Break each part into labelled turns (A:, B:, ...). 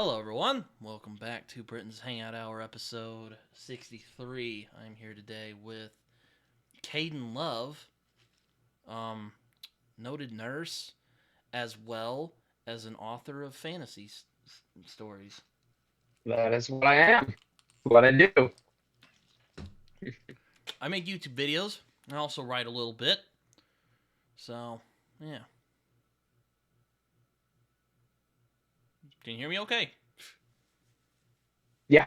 A: Hello, everyone. Welcome back to Britton's Hangout Hour, episode 63. I'm here today with Kaden Love, um, noted nurse, as well as an author of fantasy stories.
B: That is what I am. What I do.
A: I make YouTube videos. I also write a little bit. So, yeah. Can you hear me okay?
B: Yeah.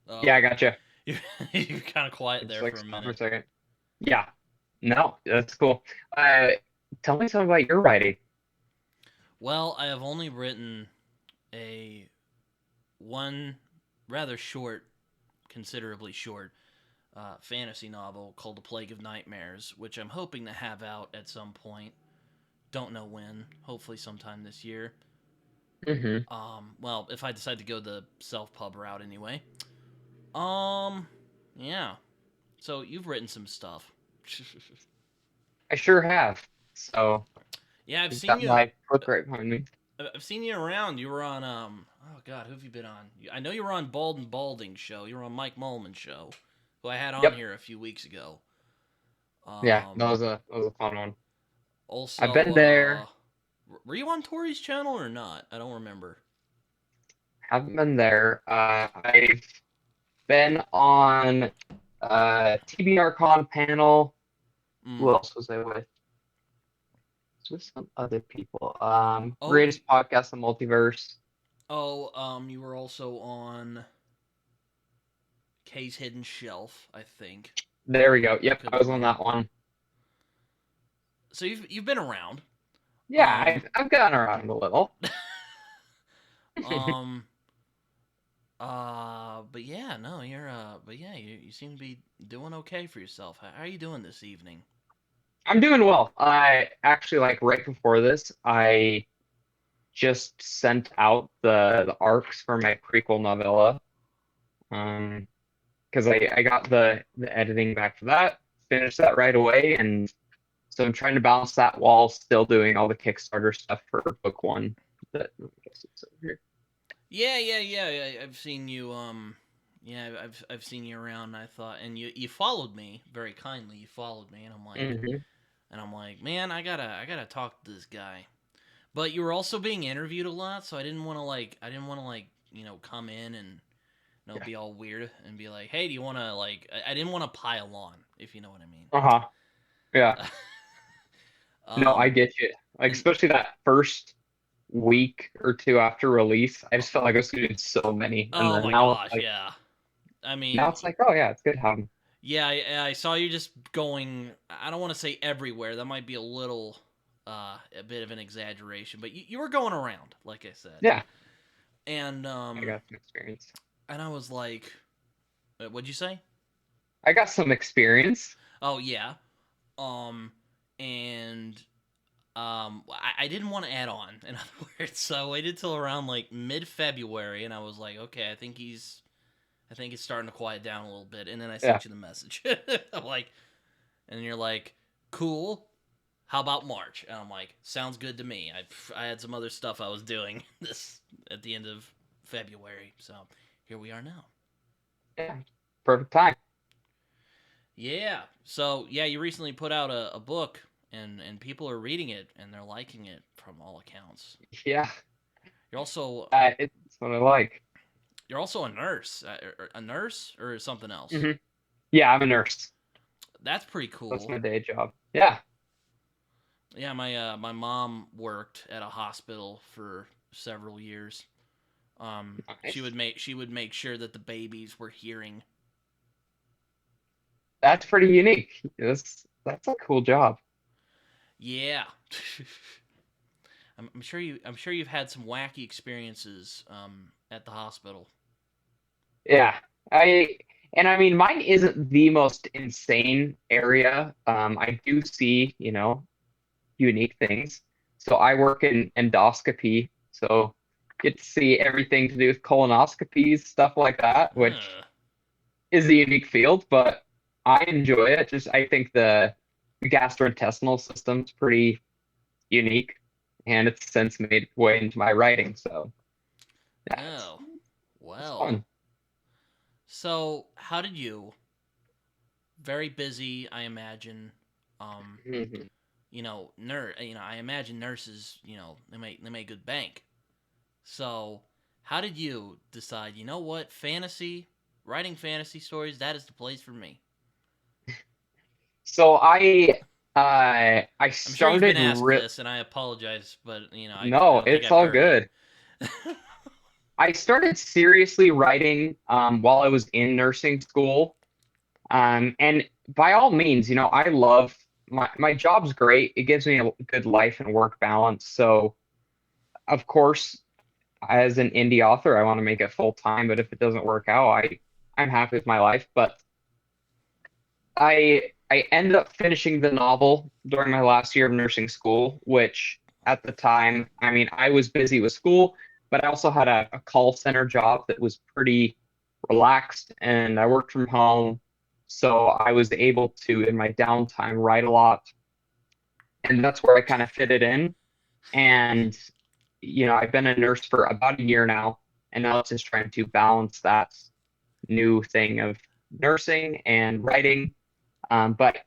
A: Oh,
B: Yeah, I
A: okay.
B: gotcha.
A: You're kind of quiet
B: It's
A: there
B: like
A: for a
B: stop for a
A: minute.
B: second. Yeah. No, that's cool. Uh, Tell me something about your writing.
A: Well, I have only written a one rather short, considerably short fantasy novel called The Plague of Nightmares, which I'm hoping to have out at some point. Don't know when. Hopefully sometime this year.
B: Hmm.
A: Well, if I decide to go the self pub route anyway. Um, yeah. So you've written some stuff.
B: I sure have. So
A: Yeah, I've
B: you've
A: seen
B: got
A: you.
B: my book right behind me.
A: I've seen you around. You were on Oh God, who have you been on? I know you were on Bald and Balding show. You were on Mike Mullman's show, who I had on
B: Yep.
A: here a few weeks ago.
B: Yeah,
A: Um,
B: that was a fun one. I've
A: Also,
B: been there.
A: were you on Tori's channel or not? I don't remember.
B: Haven't been there. I've been on TBR Con panel. Who
A: Mm.
B: else was I with? It's with some other people.
A: Oh,
B: Greatest podcast in the multiverse.
A: you were also on Kay's Hidden Shelf, I think.
B: There we go.
A: I
B: Yep,
A: could
B: I
A: be
B: was on
A: wrong.
B: that one.
A: So you've been around.
B: Yeah,
A: Um,
B: I've gotten around a little.
A: um, but yeah, no, but yeah, you seem to be doing okay for yourself. How are you doing this evening?
B: I'm doing well. I actually like right before this, I just sent out the arcs for my prequel novella. Um, because I got the editing back for that, finished that right away, and so I'm trying to balance that while still doing all the Kickstarter stuff for book one. That I guess it's over here.
A: Yeah. I've seen you. Yeah, I've seen you around. I thought, and you followed me very kindly. You followed me,
B: Hmm.
A: and I'm like, man, I gotta talk to this guy. But you were also being interviewed a lot, so I didn't want to come in and
B: Yeah.
A: be all weird and be like, hey, do you want to I didn't want to pile on, if you know what I mean.
B: Uh-huh. Yeah. No, I
A: um,
B: get you. Like
A: and
B: especially that first week or two after release, I just felt like I was doing so many, and
A: oh
B: then
A: my gosh,
B: like
A: yeah. I
B: now
A: mean,
B: it's like, oh yeah, it's good having.
A: yeah, I saw you just going. I don't want to say everywhere. That might be a bit of an exaggeration, but you were going around, like I said,
B: Yeah,
A: and
B: I got some experience.
A: I was like, what'd you say?
B: I got some experience.
A: Oh yeah, um, and I didn't want to add on. In other words, so I waited till around like mid February, and I was like, okay, I think it's starting to quiet down a little bit, and then I
B: Yeah,
A: sent you the message. I'm like, and you're like, cool. How about March? And I'm like, sounds good to me. I had some other stuff I was doing this at the end of February, so here we are now.
B: yeah, perfect time.
A: Yeah. So yeah, you recently put out a book, and people are reading it and they're liking it from all accounts.
B: Yeah,
A: You're also
B: it's what I like.
A: you're also a nurse or something else.
B: Hmm. Yeah, I'm a nurse.
A: That's pretty
B: That's
A: cool.
B: my day job. Yeah,
A: Yeah, my mom worked at a hospital for several years.
B: nice.
A: She would make sure that the babies were hearing.
B: That's pretty unique. That's a cool job.
A: Yeah. I'm sure you've had some wacky experiences at the hospital.
B: Yeah, I I mean mine isn't the most insane area. I do see, unique things. So I work in endoscopy, so get to see everything to do with colonoscopies, stuff like that, which
A: Uh,
B: is a unique field, but I enjoy it. Just I think the gastrointestinal system's pretty unique, and it's since made its way into my writing. So Yeah,
A: Oh,
B: it's
A: well.
B: fun.
A: So, how did you? Very busy, I imagine. Um,
B: Mhm.
A: I imagine nurses, they make good bank. So, how did you decide? You know what? Writing fantasy stories, that is the place for me.
B: So I
A: I'm sure you've been
B: started
A: asked
B: re
A: this, and I apologize, but I
B: no,
A: don't think
B: it's
A: I've
B: all
A: heard it.
B: good. I started seriously writing while I was in nursing school. And by all means, I love my job's great. It gives me a good life and work balance. So, of course, as an indie author, I want to make it full time, but if it doesn't work out, I'm happy with my life. But I ended up finishing the novel during my last year of nursing school, which at the time, I mean, I was busy with school, but I also had a call center job that was pretty relaxed and I worked from home. So I was able to, in my downtime, write a lot. And that's where I kind of fit it in. And, I've been a nurse for about a year now, and now it's just trying to balance that new thing of nursing and writing. But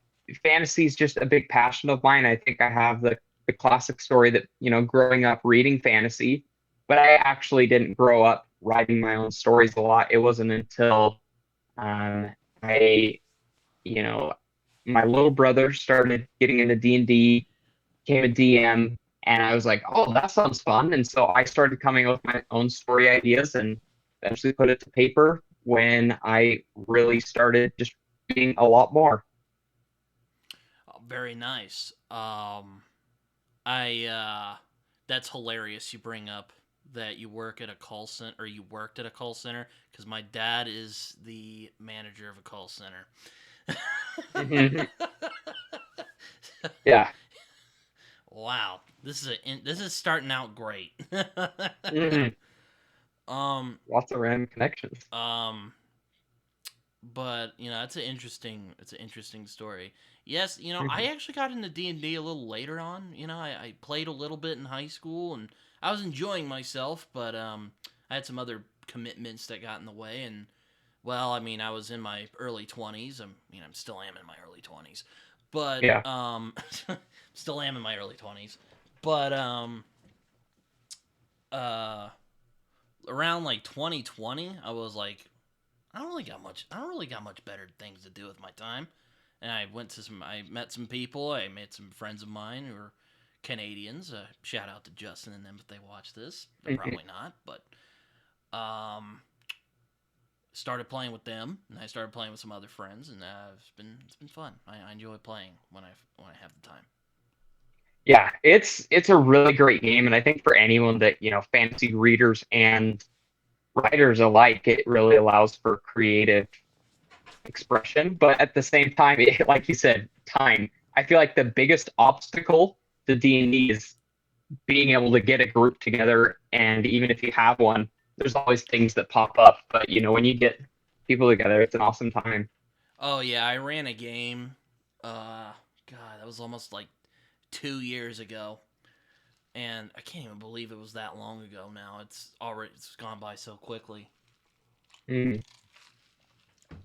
B: fantasy is just a big passion of mine. I think I have the classic story that, growing up reading fantasy, but I actually didn't grow up writing my own stories a lot. It wasn't until um, I, you know, my little brother started getting into D&D, became a DM, and I was like, oh, that sounds fun. And so I started coming up with my own story ideas and eventually put it to paper when I really started just reading a lot more.
A: Oh, very nice. I That's hilarious. You bring up that you work at a call center, or you worked at a call center, because my dad is the manager of a call center.
B: Yeah.
A: Wow, this is starting out great.
B: hmm
A: um,
B: Lots of random connections.
A: um, but it's an interesting story. Yes, I
B: hmm
A: actually got into D&D a little later on. I played a little bit in high school, and I was enjoying myself, but I had some other commitments that got in the way. And well, I mean, I was in my early 20s. I'm still am in my early 20s, but
B: Yeah.
A: still am in my early 20s. But uh around like 2020, I was like, I don't really got much better things to do with my time. And I met some people. I met some friends of mine who are Canadians. Shout out to Justin and them if they watch this. They're
B: hmm
A: probably not, but um, started playing with them, and I started playing with some other friends, and it's been fun. I enjoy playing when I have the time.
B: Yeah, it's a really great game, and I think for anyone that, fantasy readers and writers alike, it really allows for creative expression. But at the same time, like you said, time. I feel like the biggest obstacle to D&D is being able to get a group together, and even if you have one, there's always things that pop up. But when you get people together, it's an awesome time.
A: Oh yeah, I ran a game. God, that was almost like 2 years ago, and I can't even believe it was that long ago now. It's gone by so quickly.
B: Mm,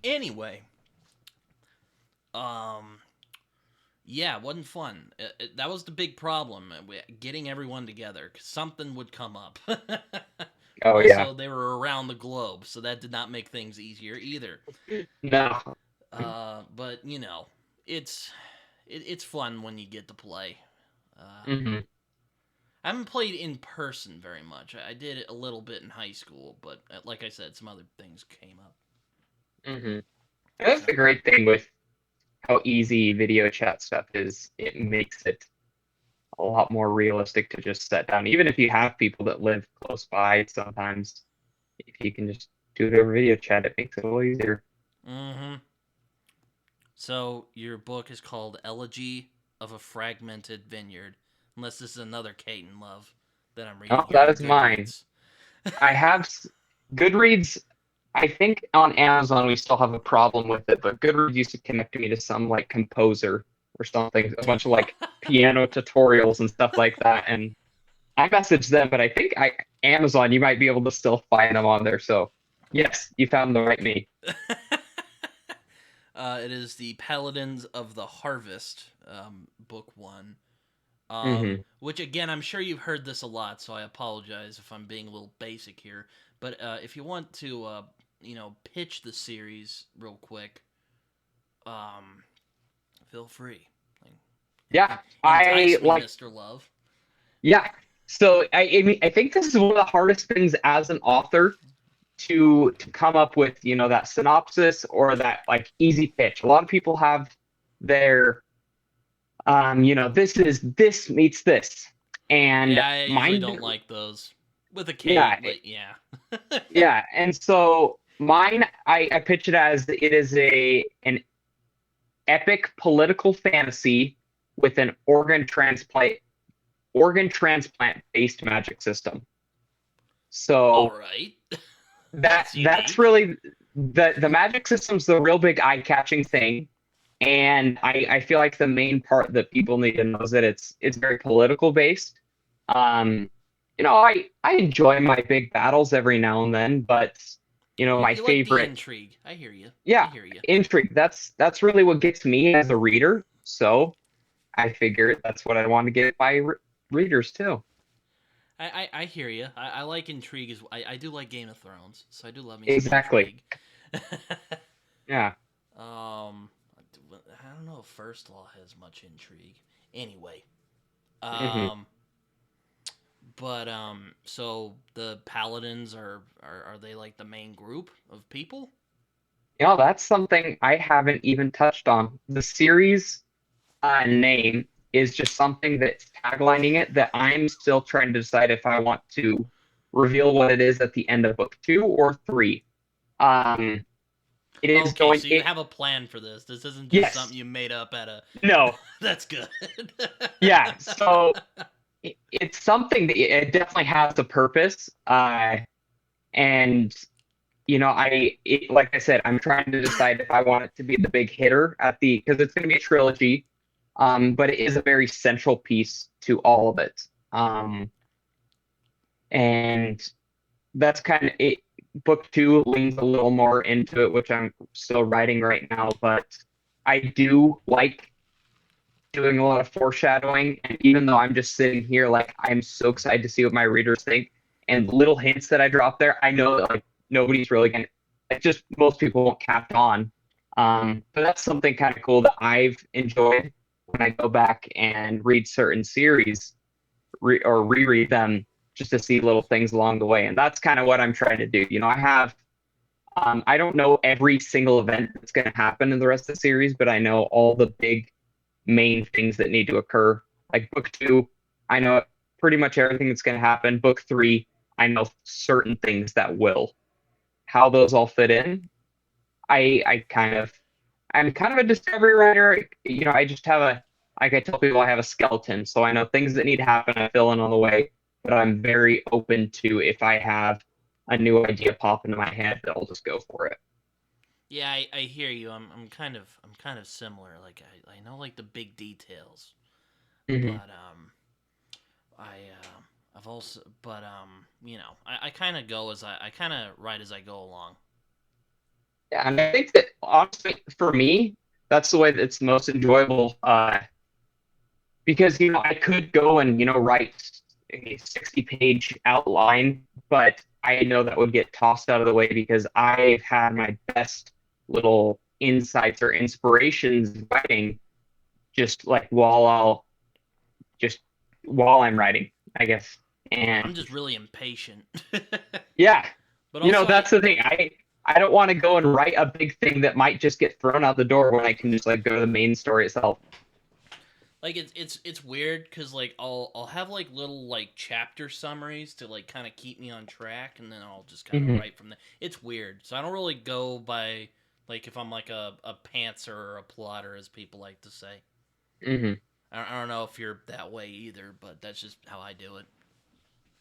A: Anyway, um, yeah, it wasn't fun. That was the big problem, getting everyone together. 'Cause something would come up.
B: oh yeah.
A: Also, they were around the globe, so that did not make things easier either.
B: No.
A: But it's it's fun when you get to play. Uh,
B: hmm
A: I haven't played in person very much. I did it a little bit in high school, but like I said, some other things came up.
B: hmm That's the
A: So,
B: great thing with how easy video chat stuff is. It makes it a lot more realistic to just set down. Even if you have people that live close by, sometimes if you can just do it over video chat, it makes it a little easier.
A: mm-hmm. So your book is called Elegy of a Fragmented Vineyard. Unless this is another Kaden love that I'm
B: Oh,
A: reading here
B: that
A: on
B: is mine.
A: Goodreads.
B: I have Goodreads. I think on Amazon we still have a problem with it, but Goodreads used to connect me to some like composer or something, a bunch of like piano tutorials and stuff like that. And I messaged them, but I think Amazon, you might be able to still find them on there. So yes, you found the right me.
A: It is the Paladins of the Harvest, book one.
B: Hmm.
A: Which again, I'm sure you've heard this a lot, so I apologize if I'm being a little basic here. But if you want to, pitch the series real quick, um, feel free. Like,
B: Yeah, I
A: entice me,
B: like.
A: Mister Love.
B: Yeah. So I mean, I think this is one of the hardest things as an author to come up with, that synopsis or that like easy pitch. A lot of people have their, this meets this, and
A: Yeah, I usually
B: mine,
A: don't like those with a K,
B: yeah,
A: but yeah.
B: yeah. And so mine, I pitch it as it is an epic political fantasy with an organ transplant based magic system.
A: All
B: So
A: right,
B: that
A: that's
B: that's
A: unique.
B: really the magic system's the real big eye-catching thing. And I feel like the main part that people need to know is that it's very political based. Um, I enjoy my big battles every now and then, but my
A: You like the
B: favorite,
A: intrigue. I hear you. I
B: yeah,
A: hear you.
B: intrigue. That's really what gets me as a reader. So I figure that's what I want to get my readers too.
A: I hear you. I like intrigue as I do like Game of Thrones, so I do love me some
B: Exactly.
A: intrigue.
B: Yeah.
A: I don't know if First Law has much intrigue. Anyway,
B: Hmm.
A: um, but so the Paladins are they like the main group of people?
B: That's something I haven't even touched on. The series name is just something that's taglining it that I'm still trying to decide if I want to reveal what it is at the end of book 2 or 3. Um, it is
A: Okay,
B: going
A: so you
B: it
A: have a plan for this. This isn't just
B: yes,
A: something you made up at a.
B: no,
A: That's good.
B: yeah. So it's something that it definitely has a purpose. And like I said, I'm trying to decide if I want it to be the big hitter because it's going to be a trilogy, but it is a very central piece to all of it. And that's kind of it. Book 2 leans a little more into it, which I'm still writing right now, but I do like doing a lot of foreshadowing. And even though I'm just sitting here, like I'm so excited to see what my readers think and little hints that I drop there, I know that like nobody's really gonna it's just most people won't catch on. But that's something kind of cool that I've enjoyed when I go back and read certain series or reread them just to see little things along the way. And that's kind of what I'm trying to do. I don't know every single event that's going to happen in the rest of the series, but I know all the big main things that need to occur. Like book 2, I know pretty much everything that's going to happen. Book 3, I know certain things that will. How those all fit in, I'm kind of a discovery writer. I just have like I tell people, I have a skeleton, so I know things that need to happen. I fill in on the way, but I'm very open to if I have a new idea pop into my head, that I'll just go for it.
A: Yeah, I hear you. I'm kind of similar. Like I know like the big details,
B: Hmm.
A: but I've also but I kind of go as I kind of write as I go along.
B: Yeah, and I think that honestly, for me, that's the way that's most enjoyable. Because I could go and write a 60-page outline, but I know that would get tossed out of the way because I've had my best little insights or inspirations writing just like just while I'm writing, I guess. And
A: I'm just really impatient.
B: yeah,
A: But also
B: that's the thing. I don't want to go and write a big thing that might just get thrown out the door when I can just like go to the main story itself.
A: like it's weird because like I'll have like little like chapter summaries to like kind of keep me on track, and then I'll just kind of
B: Hmm.
A: write from there. It's weird, so I don't really go by like if I'm like a pantser or a plotter, as people like to say.
B: Hmm.
A: I don't know if you're that way either, but that's just how I do it.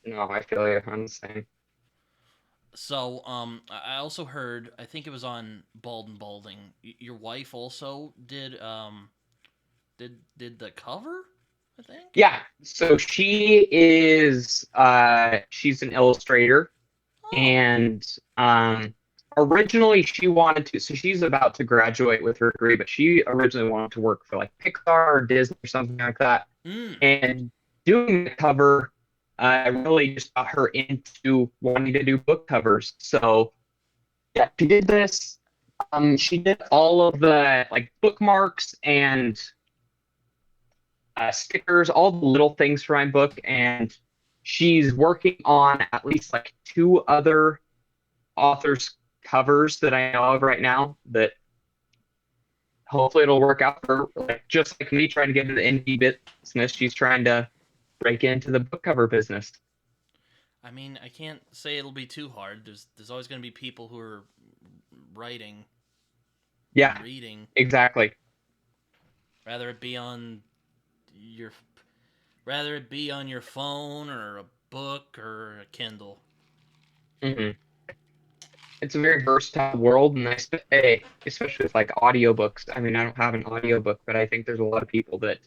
B: No, I feel you. I'm the same.
A: So, I also heard, I think it was on Bald and Balding. Your wife also did the cover. I think.
B: Yeah, so she's an illustrator,
A: Oh.
B: and originally she wanted to, so she's about to graduate with her degree, but she originally wanted to work for like Pixar or Disney or something like that.
A: Mm.
B: And doing the cover really just got her into wanting to do book covers. So yeah, she did this. She did all of the like bookmarks and stickers, all the little things for my book, and she's working on at least like two other authors' covers that I know of right now. That hopefully it'll work out for her. Like just like me trying to get into the indie business, she's trying to break into the book cover business.
A: I mean, I can't say it'll be too hard. There's always going to be people who are writing
B: Yeah,
A: and reading,
B: exactly.
A: rather it be on your rather it be on your phone or a book or a Kindle.
B: Hmm. It's a very versatile world, and especially with like audiobooks. I mean, I don't have an audiobook, but I think there's a lot of people that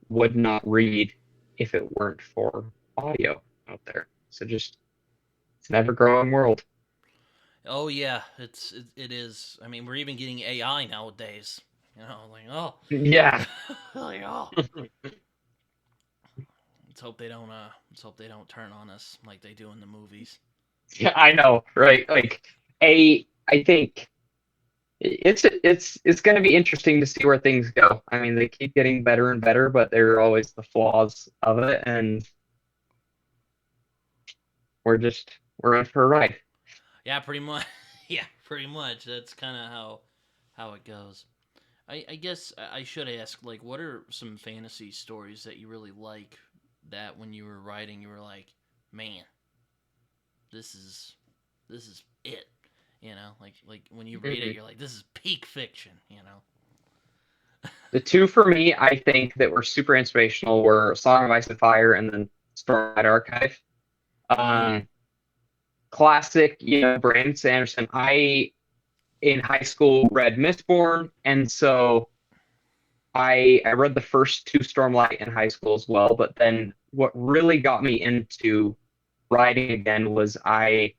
B: would not read if it weren't for audio out there. So just it's an ever-growing world.
A: Oh yeah, it is. I mean, we're even getting AI nowadays. Like oh,
B: Yeah.
A: like oh. Let's hope they don't turn on us like they do in the movies.
B: Yeah, I know, right? Like I think it's going to be interesting to see where things go. I mean, they keep getting better and better, but there are always the flaws of it, and we're in for a ride.
A: Yeah, pretty much. Yeah, pretty much. That's kind of how it goes. I guess I should ask, like, what are some fantasy stories that you really like that when you were writing you were like, man, this is this is it. Like when you read it,
B: Mhm.
A: you're like, this is peak fiction.
B: The two for me, I think that were super inspirational were Song of Ice and Fire and then Stormlight Archive.
A: Mm.
B: Um, Classic, Brandon Sanderson. I in high school read Mistborn, and so I read the first two Stormlight in high school as well. But then what really got me into writing again was I'd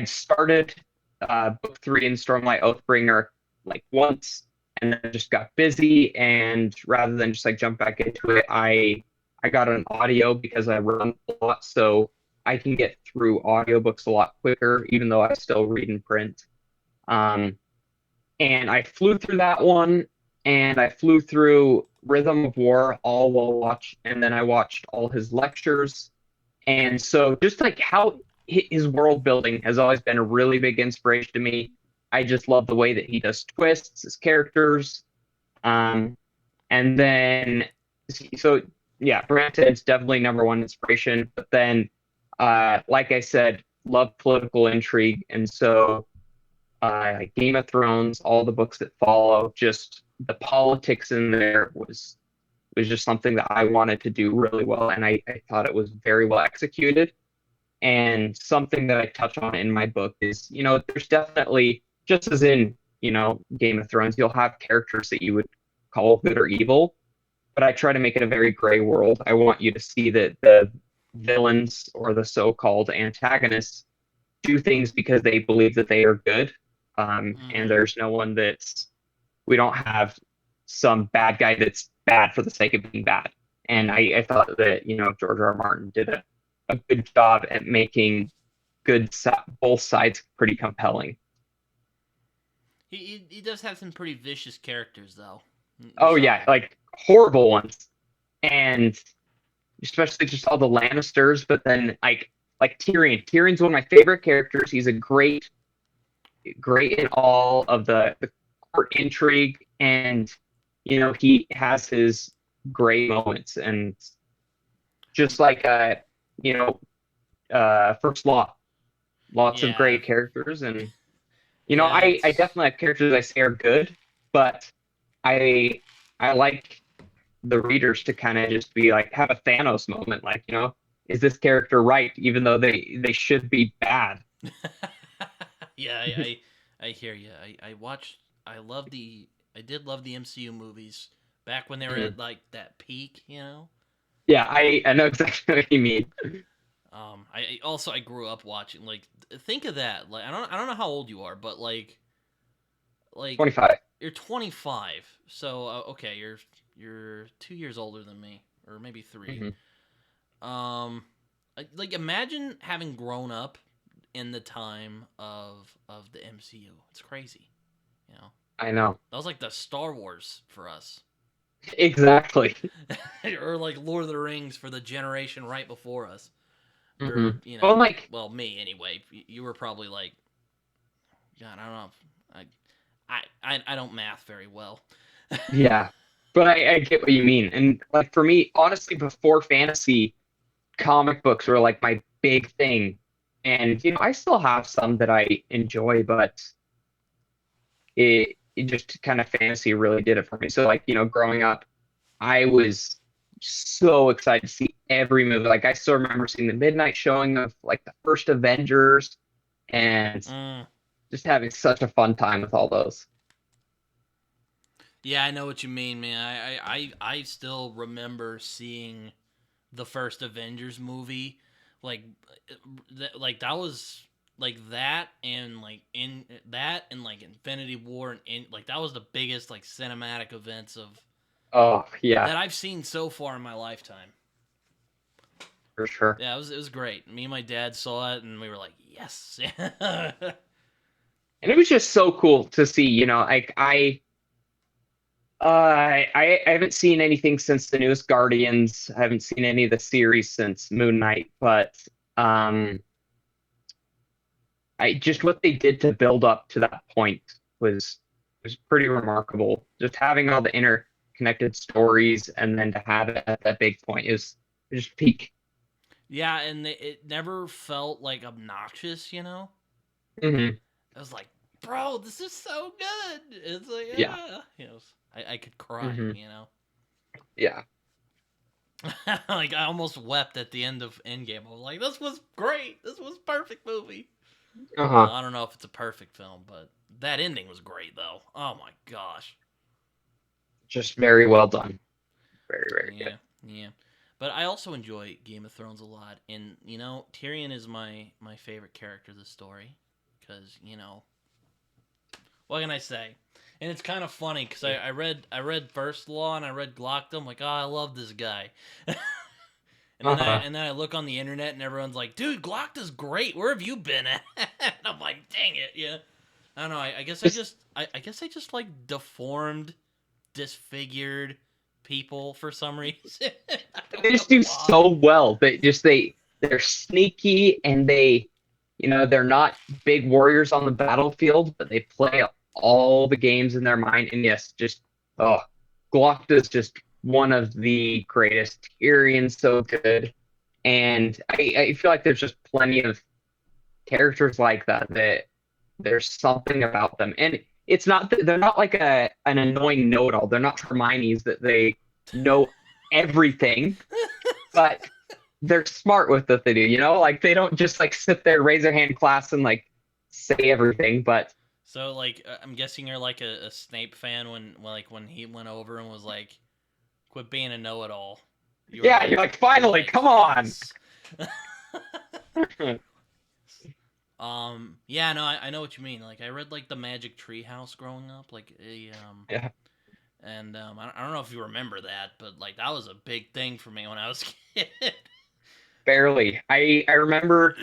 B: started book three in Stormlight Oathbringer like once, and then just got busy. And rather than just like jump back into it, I got an audio because I run a lot, so I can get through audiobooks a lot quicker, even though I still read in print. Um, and I flew through that one, and I flew through Rhythm of War all while and then I watched all his lectures. And so just like how his world building has always been a really big inspiration to me. I just love the way that he does twists, his characters. Um, and then so yeah, Brandon's definitely number one inspiration. But then like I said, love political intrigue. And so Game of Thrones, all the books that follow, just the politics in there was just something that I wanted to do really well, and I thought it was very well executed. And something that I touch on in my book is, there's definitely, just as in, Game of Thrones, you'll have characters that you would call good or evil, but I try to make it a very gray world. I want you to see that the villains or the so-called antagonists do things because they believe that they are good. And
A: Mm-hmm.
B: there's no one we don't have some bad guy that's bad for the sake of being bad. And I thought that, George R. R. Martin did a good job at making both sides pretty compelling.
A: He does have some pretty vicious characters though.
B: Oh
A: Some.
B: yeah, like horrible ones. And especially just all the Lannisters, but then like Tyrion. Tyrion's one of my favorite characters. He's a great in all of the court intrigue, and he has his gray moments, and just like you know First Law, lots of
A: Yeah.
B: great characters. And
A: Yeah.
B: I
A: It's.
B: definitely have characters I say are good, but I I like the readers to kind of just be like have a Thanos moment, like, is this character right, even though they should be bad.
A: Yeah. I hear you. I watched. I love the. I did love the MCU movies back when they were
B: Mhm.
A: at like that peak, you know.
B: Yeah, I know exactly what you mean.
A: I grew up watching like think of that. Like I don't know how old you are, but like
B: 25.
A: you're 25, so okay, you're 2 years older than me, or maybe three.
B: Hmm.
A: Um, like imagine having grown up in the time of the MCU. It's crazy, you know.
B: I know.
A: That was like the Star Wars for us,
B: Exactly.
A: or like Lord of the Rings for the generation right before us.
B: Hmm.
A: Or you
B: Well,
A: know,
B: like,
A: well, me anyway. You were probably like, God, I don't know. I don't math very well.
B: yeah, but I get what you mean. And like for me, honestly, before fantasy, comic books were like my big thing. And I still have some that I enjoy, but it just kind of fantasy really did it for me. So like, growing up, I was so excited to see every movie. Like I still remember seeing the midnight showing of like the first Avengers and
A: Mm.
B: just having such a fun time with all those.
A: Yeah, I know what you mean, man. I still remember seeing the first Avengers movie, like like that was like that and like in that and like Infinity War and like that was the biggest like cinematic events of
B: Oh, yeah,
A: that I've seen so far in my lifetime.
B: for sure.
A: Yeah, it was great. Me and my dad saw it and we were like, yes.
B: And it was just so cool to see, like I haven't seen anything since the newest Guardians. I haven't seen any of the series since Moon Knight, but um I just what they did to build up to that point was was pretty remarkable. Just having all the interconnected stories and then to have it at that big point is just peak.
A: Yeah, and it never felt like obnoxious, you know.
B: Hmm.
A: I was like, bro, this is so good. It's like,
B: Yeah.
A: I could cry,
B: Hmm.
A: you know.
B: Yeah.
A: Like I almost wept at the end of Endgame. I was like, this was great. This was perfect movie. Well,
B: Uh-huh.
A: I don't know if it's a perfect film, but that ending was great though. Oh my gosh.
B: Just very well done. Very, very good.
A: Yeah, yeah. But I also enjoy Game of Thrones a lot, and you know, Tyrion is my favorite character of the story, because what can I say? And it's kind of funny because I read First Law and I read Glockdom. I'm like, oh, I love this guy. And then I
B: Uh-huh.
A: and then I look on the internet and everyone's like, dude, Glockdom's great. Where have you been at? And I'm like, dang it, yeah. I don't know. I guess
B: Just
A: I guess I just like deformed, disfigured people for some reason. I
B: they
A: don't
B: just
A: know
B: do so
A: why.
B: well. They're sneaky and they're not big warriors on the battlefield, but they play all the games in their mind. And yes, just oh, Glock is just one of the greatest. Tyrion's so good. And I feel like there's just plenty of characters like that there's something about them. And it's not that they're not like an annoying know-it-all. They're not Hermione's that they know everything, but they're smart with what they do, Like they don't just like sit there, raise their hand class and like say everything, but
A: So like, I'm guessing you're like a Snape fan when he went over and was like, "Quit being a know-it-all."
B: yeah, you're like,
A: You were
B: finally,
A: like,
B: come on.
A: yes. Yeah, no, I know what you mean. Like I read like the Magic Tree House growing up, like
B: Yeah,
A: and I don't know if you remember that, but like that was a big thing for me when I was a kid.
B: barely. I remember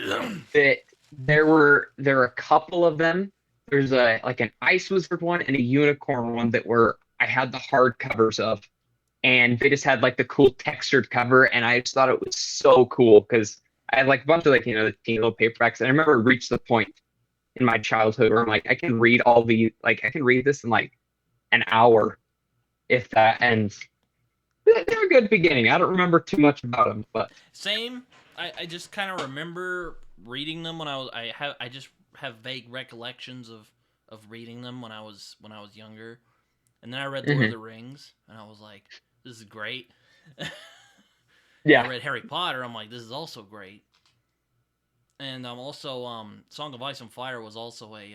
B: that there were a couple of them. There's a like an ice wizard one and a unicorn one that were I had the hard covers of, and they just had like the cool textured cover, and I just thought it was so cool because I had like a bunch of like the teeny little paperbacks, and I remember it reached the point in my childhood where I'm like I can read all the like I can read this in like an hour if that, and they're a good beginning. I don't remember too much about them, but
A: Same. I just kind of remember reading them when I just have vague recollections of reading them when I was younger. And then I read Lord of
B: mhm.
A: the Rings, and I was like, "This is great." And I
B: Yeah,
A: read Harry Potter. I'm like, "This is also great." And also Song of Ice and Fire was also a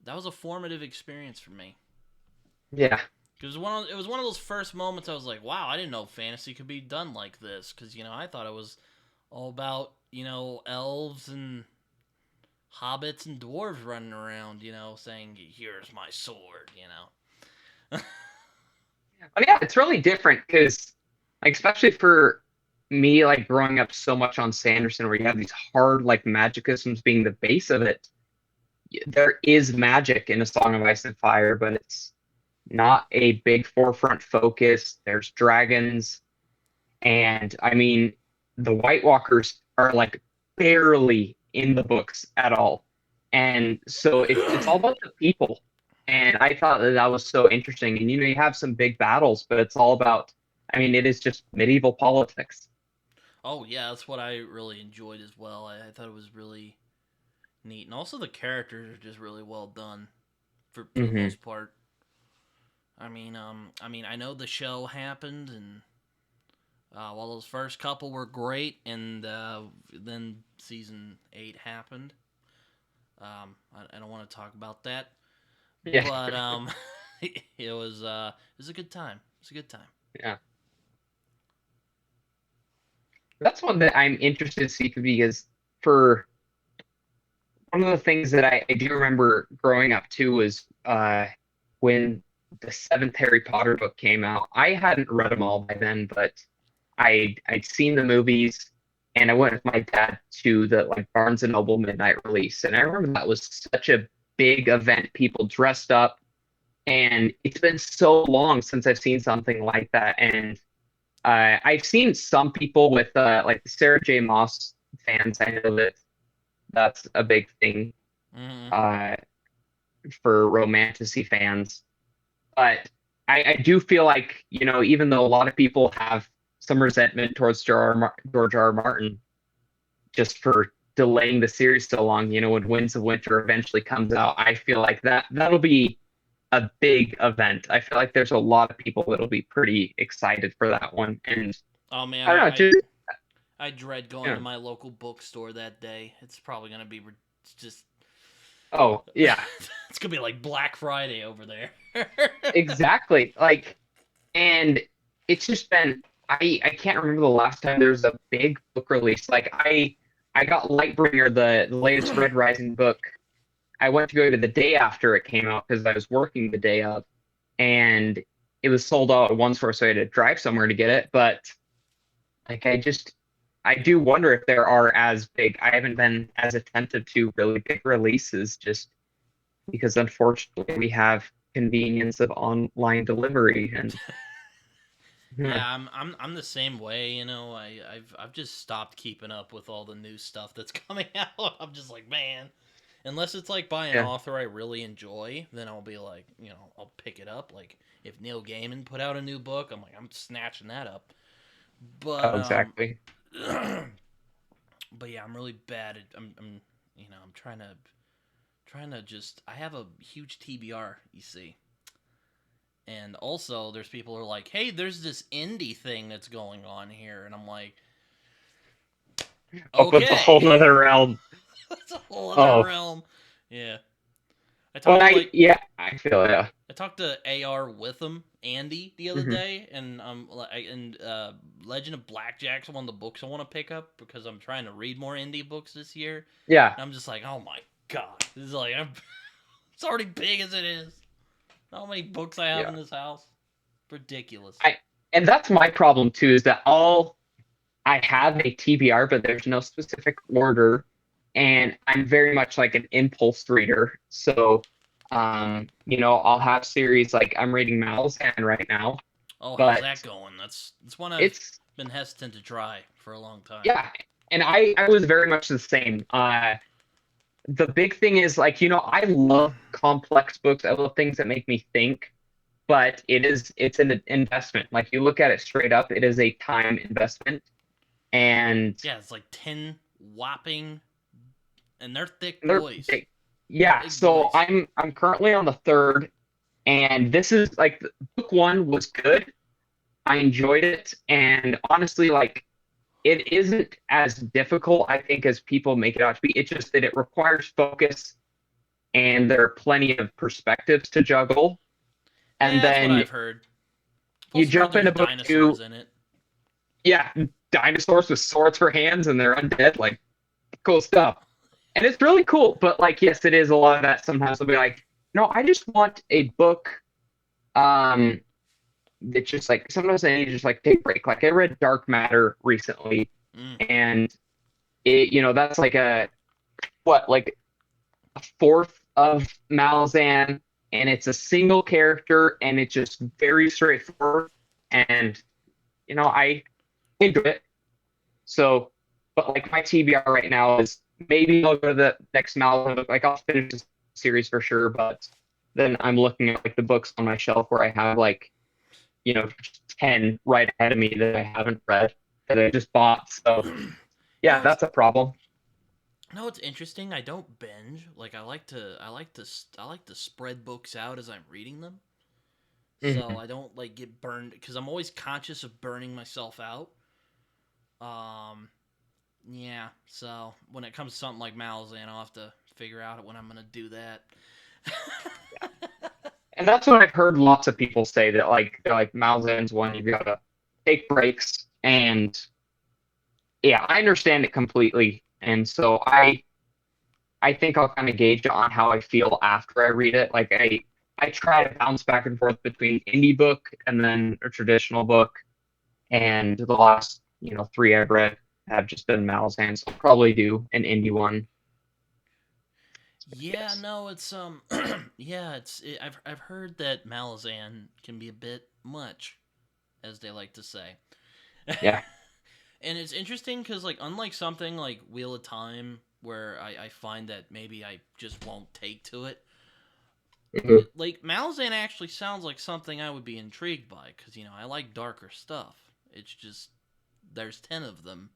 A: that was a formative experience for me.
B: yeah.
A: It was one of those first moments I was like, wow, I didn't know fantasy could be done like this. Because, I thought it was all about, elves and hobbits and dwarves running around, saying, here's my sword.
B: But yeah, it's really different because, like, especially for me, like growing up so much on Sanderson, where you have these hard, like, magicisms being the base of it. There is magic in A Song of Ice and Fire, but it's not a big forefront focus. There's dragons, and I mean, the White Walkers are like barely in the books at all. And so it's all about the people. And I thought that that was so interesting. And you have some big battles, but it's all about, I mean, it is just medieval politics.
A: Oh, yeah, that's what I really enjoyed as well. I thought it was really neat. And also the characters are just really well done for the
B: Hmm.
A: most part. I know the show happened, and while those first couple were great, and then season 8 happened. I don't want to talk about that,
B: Yeah,
A: but it was a good time. It was a good time.
B: yeah. That's one that I'm interested to see because for one of the things that I do remember growing up too was when the seventh Harry Potter book came out. I hadn't read them all by then, but I'd seen the movies and I went with my dad to the like Barnes and Noble midnight release. And I remember that was such a big event. People dressed up, and it's been so long since I've seen something like that. And I've seen some people with like the Sarah J. Moss fans. I know that that's a big thing
A: Hmm.
B: uh, for romantasy fans. But I do feel like, even though a lot of people have some resentment towards George R. R. Martin just for delaying the series so long, when Winds of Winter eventually comes out, I feel like that'll be a big event. I feel like there's a lot of people that'll be pretty excited for that one. And
A: Oh man,
B: I don't know, just
A: I dread going to
B: yeah.
A: my local bookstore that day. It's probably gonna be just
B: Oh, yeah,
A: it's gonna be like Black Friday over there.
B: exactly. Like, and it's just been I can't remember the last time there was a big book release. Like I got Lightbringer, the latest Red Rising book. I went to go to the day after it came out because I was working the day of, and it was sold out at one store, so I had to drive somewhere to get it. But like I do wonder if there are as big. I haven't been as attentive to really big releases just because unfortunately we have convenience of online delivery and yeah.
A: Yeah, I'm the same way. I've just stopped keeping up with all the new stuff that's coming out. I'm just like, man, unless it's like by an
B: Yeah.
A: author I really enjoy, then I'll be like, I'll pick it up. Like if Neil Gaiman put out a new book, I'm like, I'm snatching that up. But
B: Oh, exactly.
A: but yeah, I'm really bad at I'm trying to just I have a huge TBR, you see. And also there's people who are like, "Hey, there's this indie thing that's going on here." And I'm like,
B: Oh, it's a
A: "Okay."
B: whole nother realm.
A: That's a whole other
B: Oh,
A: realm. Yeah. I
B: well,
A: talked to like
B: yeah, I feel yeah.
A: I talked to AR Witham, Andy, the other
B: Hmm.
A: day, and Legend of Blackjack's one of the books I want to pick up because I'm trying to read more indie books this year.
B: Yeah,
A: And I'm just like, oh my god, this is like it's already big as it is. How many books I have
B: yeah.
A: in this house? Ridiculous.
B: I and that's my problem too, is that all I have a TBR, but there's no specific order, and I'm very much like an impulse reader. So, I'll have series like I'm reading Malzahn right now,
A: Oh, how's
B: but
A: that going? That's one I've
B: it's
A: been hesitant to try for a long time.
B: yeah, and I was very much the same. The big thing is like, I love complex books. I love things that make me think, but it's an investment. Like you look at it straight up, it is a time investment. And
A: Yeah, it's like 10 whopping, and they're thick
B: they're
A: boys.
B: big.
A: They're
B: Yeah,
A: big
B: so
A: boys.
B: I'm currently on the third, and this is like book one was good. I enjoyed it, and honestly, like it isn't as difficult, I think, as people make it out to be. It's just that it requires focus and there are plenty of perspectives to juggle. And
A: Yeah, that's what
B: then
A: I've heard. I've
B: you
A: also heard
B: jump
A: there's
B: into book
A: dinosaurs
B: two.
A: in it.
B: Yeah, dinosaurs with swords for hands and they're undead. Like, cool stuff. And it's really cool. But like, yes, it is a lot of that. Sometimes they'll be like, no, I just want a book. Um, it's just like sometimes I need to just like take a break. Like I read Dark Matter recently,
A: Mm.
B: and that's like a what like a fourth of Malazan, and it's a single character, and it's just very straightforward, and I enjoy it. So, but like my TBR right now is maybe I'll go to the next Malazan book. Like I'll finish this series for sure, but then I'm looking at like the books on my shelf where I have like 10 right ahead of me that I haven't read that I just bought. So yeah,
A: no, it's
B: that's a problem.
A: no, it's interesting. I don't binge. Like I like to spread books out as I'm reading them, so
B: Mhm.
A: I don't like get burned because I'm always conscious of burning myself out. Um, yeah. So when it comes to something like Malazan, I'll have to figure out when I'm gonna do that.
B: And that's what I've heard lots of people say that like they're like Malzahns one, you've got to take breaks. And yeah, I understand it completely. And so I think I'll kind of gauge on how I feel after I read it. Like I try to bounce back and forth between indie book and then a traditional book. And the last, three I've read have just been Malzahn. So I'll probably do an indie one.
A: Yeah,
B: Yes.
A: no, it's yeah, I've heard that Malazan can be a bit much, as they like to say.
B: Yeah.
A: And it's interesting because, like, unlike something like Wheel of Time, where I find that maybe I just won't take to it,
B: Mhm.
A: like, Malazan actually sounds like something I would be intrigued by, because, I like darker stuff. It's just, there's 10 of them,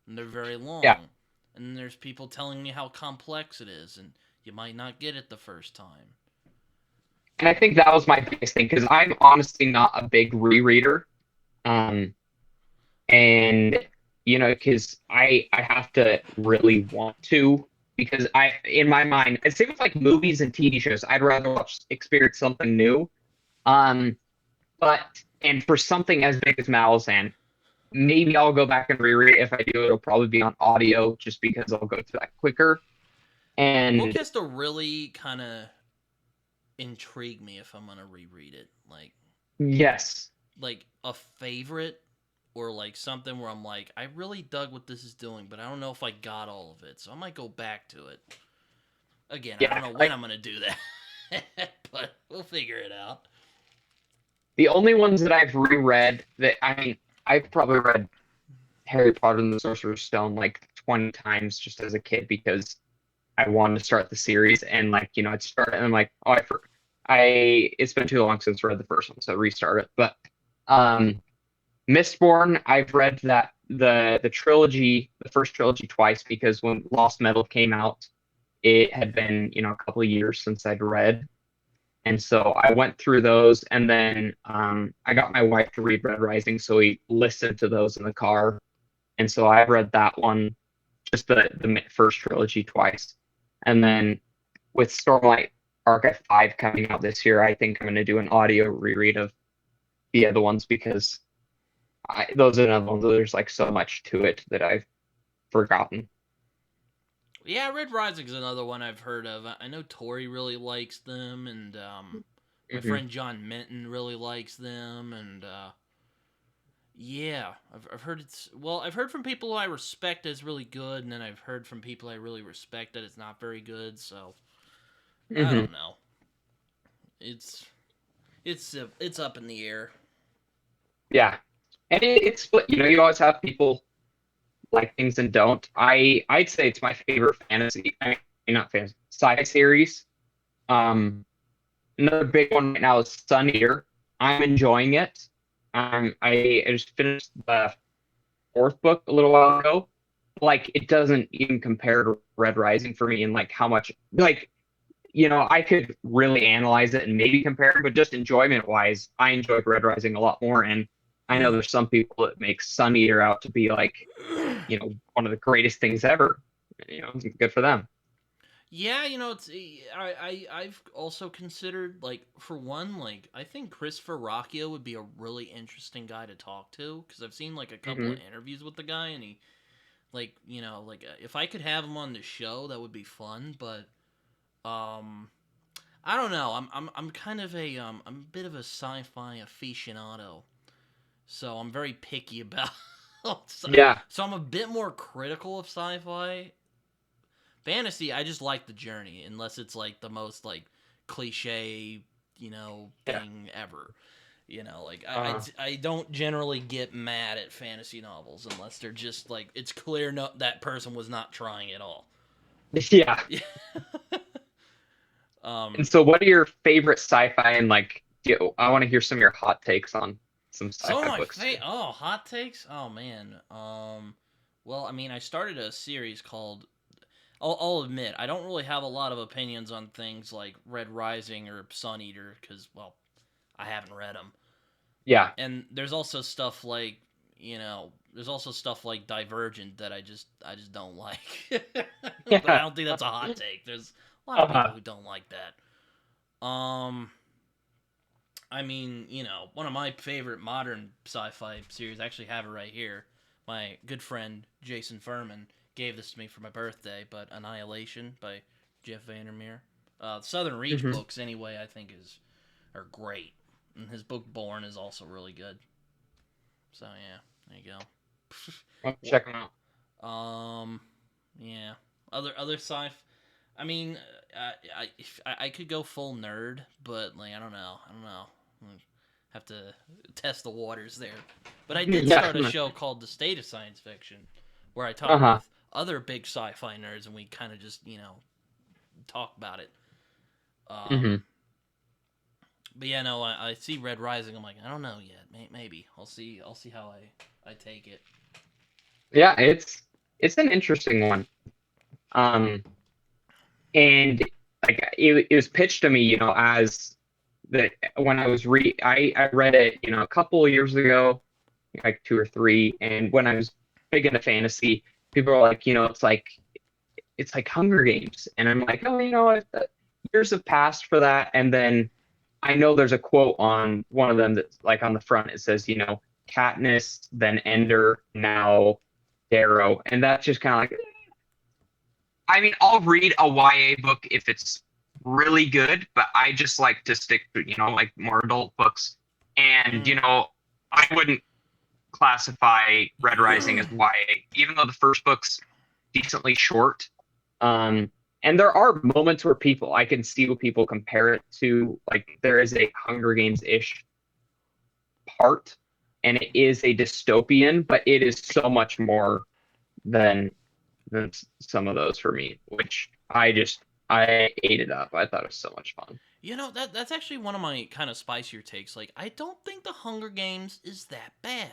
A: and they're very
B: Yeah.
A: long. And there's people telling me how complex it is, and you might not get it the first time.
B: And I think that was my biggest thing because I'm honestly not a big rereader. Um, and because I have to really want to because I in my mind, it's same with like movies and TV shows. I'd rather watch experience something new. Um, but and for something as big as Malazan, maybe I'll go back and reread it. If I do, it'll probably be on audio just because I'll go through that quicker.
A: The book
B: And
A: has to really kind of intrigue me if I'm gonna reread it.
B: yes,
A: Like a favorite or like something where I'm like, I really dug what this is doing, but I don't know if I got all of it, so I might go back to it. Again, I don't
B: yeah,
A: know when
B: like
A: I'm gonna do that, but we'll figure it out.
B: the only ones that I've reread that I mean, I've probably read Harry Potter and the Sorcerer's Stone like 20 times just as a kid because I wanted to start the series and like, I'd start it and I'm like, oh, it's been too long since I read the first one, so restart it. But um Mistborn, I've read that the trilogy, the first trilogy twice because when Lost Metal came out, it had been, a couple of years since I'd read. And so I went through those and then I got my wife to read Red Rising, so we listened to those in the car. And so I read that one, just the first trilogy twice. And then with Stormlight Archive 5 coming out this year, I think I'm going to do an audio reread of the other ones because those are another ones. There's like so much to it that I've forgotten.
A: Yeah, Red Rising's another one I've heard of. I know Tori really likes them, and my
B: Hmm.
A: friend John Minton really likes them, and yeah, I've heard I've heard from people who I respect that it's really good, and then I've heard from people I really respect that it's not very good. So I
B: Hmm.
A: don't know. It's it's up in the air.
B: Yeah, and it's split. You always have people like things and don't. I'd say it's my favorite fantasy. I mean, not fantasy, sci-fi series. Um, Another big one right now is Sun Eater. I'm enjoying it. I just finished the fourth book a little while ago. Like it doesn't even compare to Red Rising for me, and like how much like I could really analyze it and maybe compare it, but just enjoyment wise, I enjoyed Red Rising a lot more. And I know
A: Mm.
B: there's some people that make Sun Eater out to be like, one of the greatest things ever. Good for them.
A: Yeah, it's I've also considered, like, for one, like, I think Christopher Rocchio would be a really interesting guy to talk to, because I've seen like a couple of
B: Hmm.
A: interviews with the guy, and he, like, like, if I could have him on the show, that would be fun. But um, I don't know. I'm kind of I'm a bit of a sci-fi aficionado, so I'm very picky about.
B: Yeah,
A: So I'm a bit more critical of sci-fi. Fantasy, I just like the journey, unless it's like the most like cliche,
B: yeah.
A: thing ever. Like
B: Uh,
A: I don't generally get mad at fantasy novels unless they're just like it's clear that person was not trying at all.
B: yeah.
A: Yeah.
B: And
A: um.
B: so, what are your favorite sci-fi and like? I want to hear some of your hot takes on some
A: Some of
B: sci-fi
A: my
B: books too.
A: hot takes. Oh man. Well, I mean, I started a series called. I'll admit I don't really have a lot of opinions on things like Red Rising or Sun Eater because, well, I haven't read them.
B: Yeah,
A: And there's also stuff like Divergent that I just don't like. But I
B: yeah.
A: don't think that's a hot take. There's a lot of people
B: Uh-huh.
A: who don't like that. I mean, one of my favorite modern sci-fi series, I actually have it right here. My good friend Jason Furman gave this to me for my birthday, but Annihilation by Jeff Vandermeer. Southern Reach
B: Hmm.
A: books, anyway, I think are great, and his book Born is also really good. So yeah, there you
B: I'll
A: go.
B: check them out.
A: Um, yeah. Other sci. I mean, I could go full nerd, but like I don't know. Have to test the waters there. But I did
B: Yeah.
A: start a show called The State of Science Fiction, where I talk
B: Uh-huh.
A: with other big sci-fi nerds, and we kind of just talk about it.
B: Hmm.
A: Um, but yeah, no, I see Red Rising. I'm like, I don't know yet. Maybe I'll see. I'll see how I take it.
B: Yeah, it's an interesting one. Um, and like it was pitched to me, as that when I was I read it, a couple of years ago, like two or three, and when I was big into fantasy, people were like, it's like Hunger Games, and I'm like, oh, years have passed for that, and then I know there's a quote on one of them that's like on the front. It says, Katniss, then Ender, now Darrow, and that's just kind of like, I mean, I'll read a YA book if it's really good, but I just like to stick to, like more adult books. And,
A: Mm.
B: I wouldn't classify Red Rising as YA, even though the first book's decently short. Um, and there are moments where I can see what people compare it to. Like there is a Hunger Games-ish part, and it is a dystopian, but it is so much more than some of those for me, which I ate it up. I thought it was so much fun.
A: That's actually one of my kind of spicier takes. Like, I don't think the Hunger Games is that bad.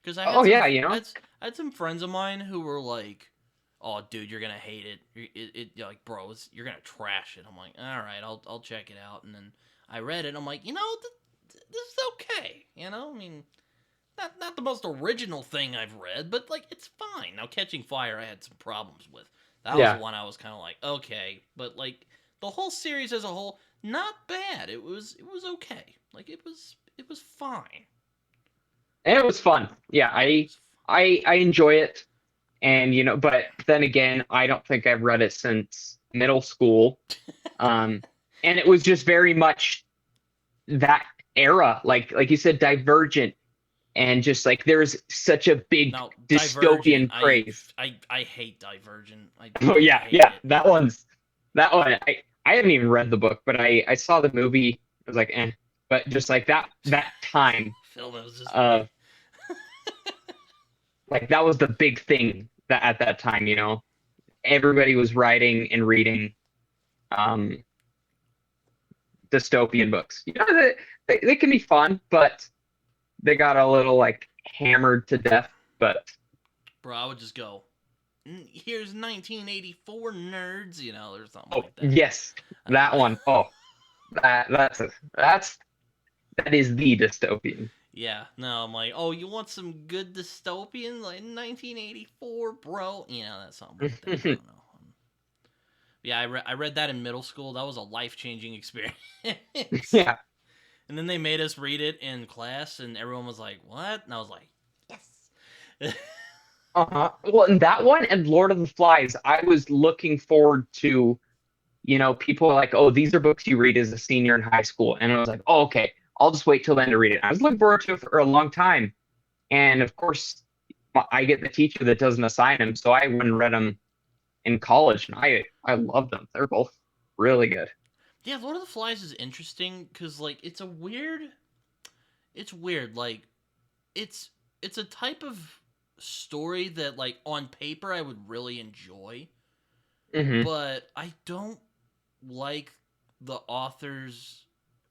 A: Because
B: Oh yeah,
A: I had some friends of mine who were like, "Oh, dude, you're gonna hate it. You're like, bro, you're gonna trash it." I'm like, "All right, I'll check it out." And then I read it. And I'm like, this is okay. I mean, not the most original thing I've read, but like it's fine. Now, Catching Fire, I had some problems with. That was the
B: yeah.
A: one I was kind of like, okay, but like the whole series as a whole, not bad. It was okay. Like it was fine.
B: And it was fun. Yeah,
A: It was
B: I enjoy it. And but then again, I don't think I've read it since middle school. And it was just very much that era, like you said, Divergent, and just like there's such a big
A: Now, Divergent,
B: dystopian craze.
A: I hate Divergent. I
B: Oh
A: I
B: yeah,
A: hate
B: yeah,
A: it.
B: that one. I haven't even read the book, but I saw the movie. I was like, eh. But just like that time,
A: Film, it was just
B: uh,
A: me.
B: like that was the big thing that at that time, everybody was writing and reading um dystopian books. They can be fun, but they got a little like hammered to death. But
A: Bro, I would just go. Here's 1984 nerds, or something
B: oh
A: like that.
B: yes, that one. Oh, that is the dystopian.
A: Yeah, no, I'm like, oh, you want some good dystopian like 1984, bro? That's something like that. I don't know. Yeah, I read that in middle school. That was a life changing experience.
B: Yeah.
A: And then they made us read it in class, and everyone was like, "What?" And I was like, "Yes."
B: Uh-huh. Well, and that one and Lord of the Flies, I was looking forward to, people are like, oh, these are books you read as a senior in high school. And I was like, oh, okay, I'll just wait till then to read it. I was looking forward to it for a long time. And of course, I get the teacher that doesn't assign them. So I went and read them in college, and I love them. They're both really good.
A: Yeah, Lord of the Flies is interesting because like it's weird. Like it's it's a type of story that like on paper I would really enjoy,
B: Hmm.
A: but I don't like the author's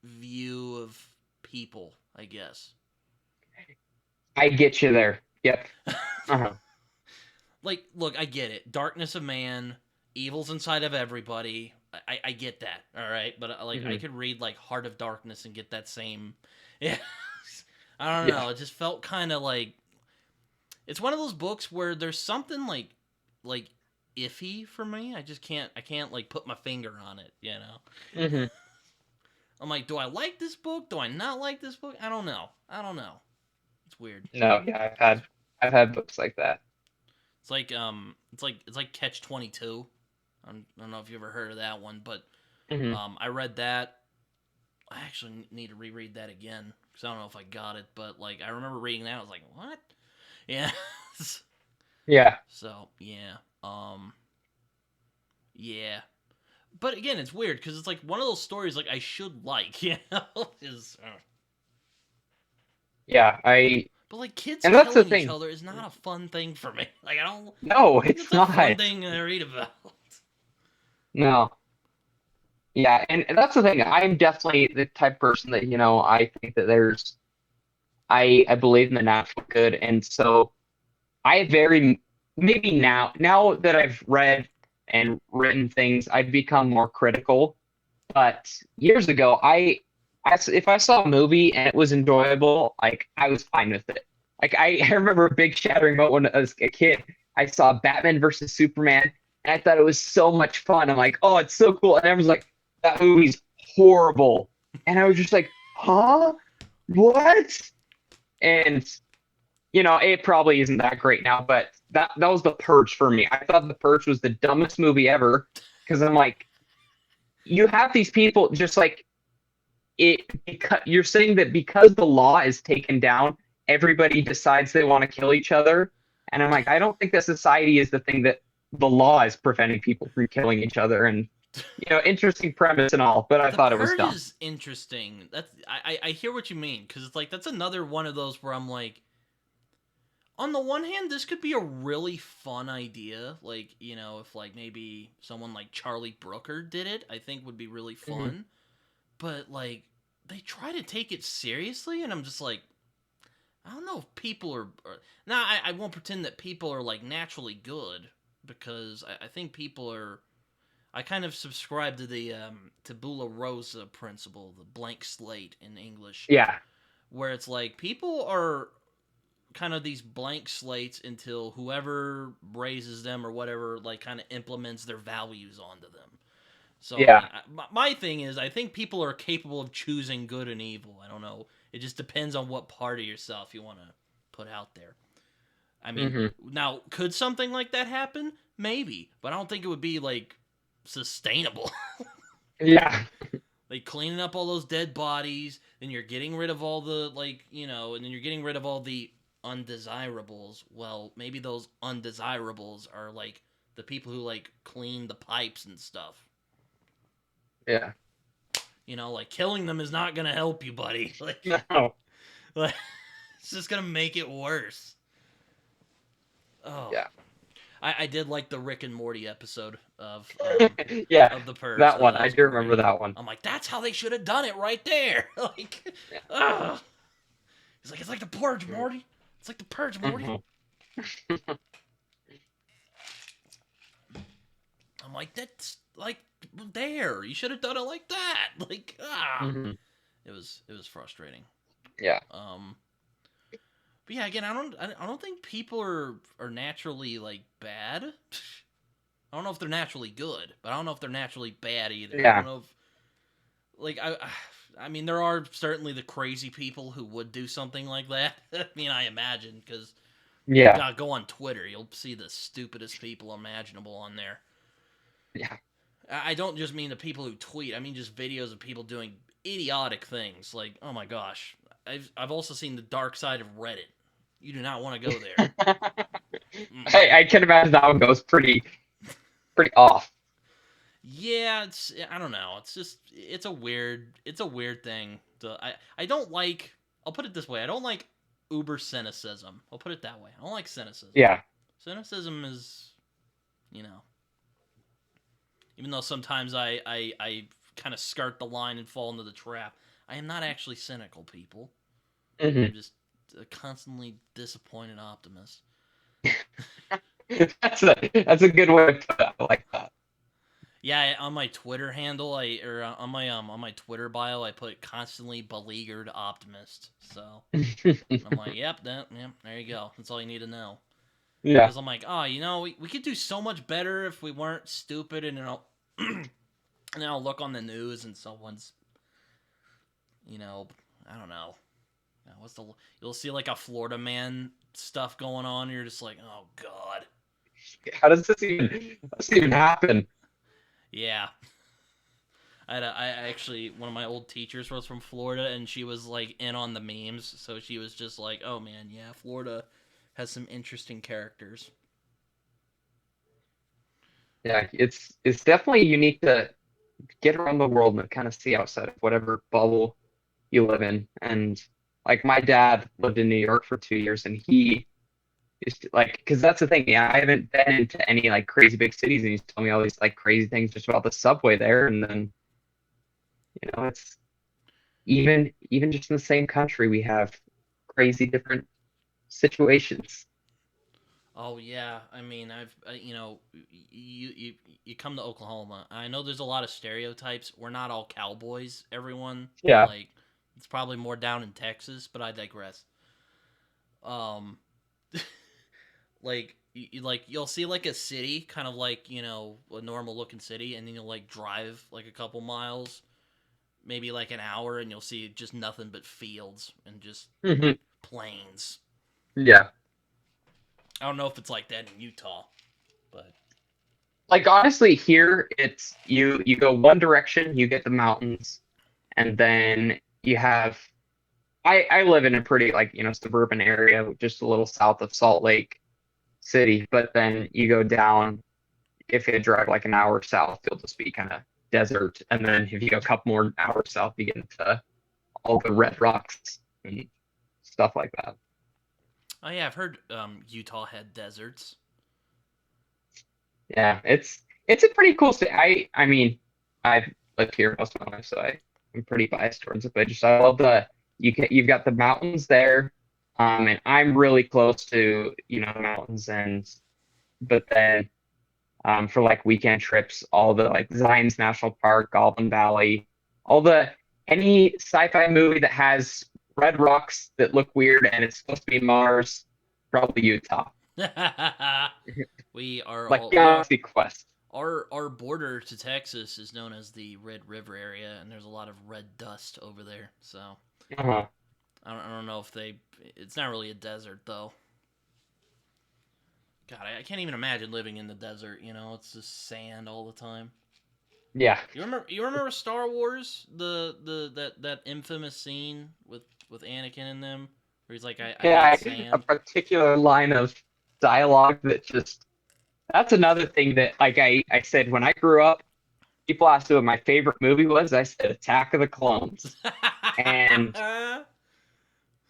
A: view of people, I guess.
B: I get you there. Yep. Uh-huh.
A: Like, look, I get it. Darkness of man, evil's inside of everybody. I get that, all right? But like, I
B: Hmm.
A: could read like Heart of Darkness and get that same. Yeah, I don't
B: Yeah.
A: know. It just felt kind of like it's one of those books where there's something like iffy for me. I can't like put my finger on it.
B: Hmm.
A: I'm like, do I like this book? Do I not like this book? I don't know. It's weird.
B: No, yeah, I've had books like that.
A: It's like Catch 22. I don't know if you ever heard of that one, but
B: Hmm.
A: I read that. I actually need to reread that again because I don't know if I got it, but like I remember reading that. I was like, what? Yeah.
B: Yeah.
A: So yeah, yeah. But again, it's weird because it's like one of those stories like I should like, is
B: Yeah. I
A: but like kids
B: and that's the
A: killing each
B: thing.
A: other is not a fun thing for me. Like
B: No,
A: I don't think
B: it's
A: it's a fun
B: not.
A: thing to read about.
B: No. Yeah, and that's the thing. I'm definitely the type of person that, I think that I believe in the natural good. And so I very maybe now that I've read and written things, I've become more critical. But years ago, if I saw a movie and it was enjoyable, like I was fine with it. Like I remember a big shattering moment when I was a kid. I saw Batman versus Superman, and I thought it was so much fun. I'm like, oh, it's so cool. And everyone's like, that movie's horrible. And I was just like, huh? What? And it probably isn't that great now, but that was The Purge for me. I thought The Purge was the dumbest movie ever because I'm like, you have these people just like because you're saying that because the law is taken down, everybody decides they want to kill each other. And I'm like, I don't think that society is the thing that the law is preventing people from killing each other. And interesting premise and all, but I
A: The
B: thought it was
A: Purge
B: dumb.
A: is interesting. I hear what you mean because it's like that's another one of those where I'm like, on the one hand, this could be a really fun idea. Like if like maybe someone like Charlie Brooker did it, I think would be really
B: Hmm.
A: fun. But like they try to take it seriously, and I'm just like, I don't know if people are now. I won't pretend that people are like naturally good because I think people are. I kind of subscribe to the tabula rosa principle, the blank slate in English,
B: Yeah.
A: where it's like people are kind of these blank slates until whoever raises them or whatever like kind of implements their values onto them. So I
B: Yeah.
A: mean, my thing is, I think people are capable of choosing good and evil. I don't know. It just depends on what part of yourself you want to put out there. I mean,
B: Hmm.
A: now could something like that happen? Maybe, but I don't think it would be like sustainable.
B: Yeah.
A: Like cleaning up all those dead bodies, then you're getting rid of all the and then you're getting rid of all the undesirables. Well, maybe those undesirables are like the people who like clean the pipes and stuff.
B: Yeah.
A: Like killing them is not gonna help you, buddy.
B: No.
A: Like it's just gonna make it worse. Oh,
B: Yeah.
A: I did like the Rick and Morty episode
B: Yeah.
A: of the Purge
B: That
A: though.
B: one.
A: That
B: I
A: was
B: do remember
A: great.
B: that one.
A: I'm like, that's how they should have done it right there. Like, ugh. He's like, it's like the Purge, Morty. It's like the Purge, Morty.
B: Hmm.
A: I'm like, that's like there. You should have done it like that. Like,
B: Hmm.
A: it was frustrating.
B: Yeah.
A: Um, but yeah, again, I don't think people are naturally like bad. I don't know if they're naturally good, but I don't know if they're naturally bad either. I don't
B: Yeah,
A: know if like I mean, there are certainly the crazy people who would do something like that. I mean, I imagine because
B: yeah,
A: God, go on Twitter, you'll see the stupidest people imaginable on there.
B: yeah.
A: I don't just mean the people who tweet. I mean just videos of people doing idiotic things. Like, oh my gosh, I've also seen the dark side of Reddit. You do not want to go there. Mm-mm.
B: I can imagine that one goes pretty off.
A: Yeah, it's I don't know. It's just it's a weird thing. I don't like. I'll put it this way. I don't like uber cynicism. I'll put it that way. I don't like cynicism.
B: Yeah.
A: Cynicism is, you know, even though sometimes I kind of skirt the line and fall into the trap. I am not actually cynical, people. I'm
B: Hmm.
A: just a constantly disappointed optimist.
B: That's a good way to put it. I like that.
A: Yeah, on my Twitter handle, on my Twitter bio, I put constantly beleaguered optimist. So I'm like, yep, there you go. That's all you need to know.
B: Yeah.
A: Because I'm like, oh, we could do so much better if we weren't stupid, and and then I'll look on the news and someone's, you know, I don't know, what's the you'll see like a Florida man stuff going on. And you're just like, oh god,
B: How does this even happen?
A: yeah. I actually one of my old teachers was from Florida, and she was like in on the memes, so she was just like, "Oh man, yeah, Florida has some interesting characters."
B: Yeah, it's definitely unique to get around the world and kind of see outside of whatever bubble you live in. And like my dad lived in New York for 2 years, and he used to like because that's the thing. Yeah, I haven't been into any like crazy big cities, and he's told me all these like crazy things just about the subway there. And then it's even just in the same country, we have crazy different situations.
A: Oh yeah, I mean, you come to Oklahoma. I know there's a lot of stereotypes. We're not all cowboys, everyone.
B: Yeah.
A: Like it's probably more down in Texas, but I digress. Um like you'll see like a city, kind of like, a normal looking city, and then you'll like drive like a couple miles, maybe like an hour, and you'll see just nothing but fields and just
B: Hmm.
A: plains.
B: Yeah.
A: I don't know if it's like that in Utah, but
B: Like honestly, here it's you go one direction, you get the mountains, and then you have I live in a pretty like suburban area just a little south of Salt Lake City, but then you go down if you drive like an hour south, you'll just be kind of desert, and then if you go a couple more hours south, you get into all the red rocks and stuff like that.
A: oh yeah, I've heard Utah had deserts.
B: Yeah, it's a pretty cool state. I mean, I've lived here most of my life, so I'm pretty biased towards it. But just I love you've got the mountains there, and I'm really close to the mountains, and but then for like weekend trips, all the like Zion's National Park, Goblin Valley, all the any sci-fi movie that has red rocks that look weird and it's supposed to be Mars, probably Utah,
A: we are
B: like
A: all we
B: Galaxy Quest.
A: our border to Texas is known as the Red River area, and there's a lot of red dust over there. So
B: Uh-huh.
A: I don't know if they. It's not really a desert though. God, I can't even imagine living in the desert. It's just sand all the time.
B: Yeah.
A: You remember Star Wars, that infamous scene with Anakin in them, where he's like, I hate
B: A
A: sand.
B: particular line of dialogue that just that's another thing that like I said when I grew up, people asked me what my favorite movie was. I said Attack of the Clones. And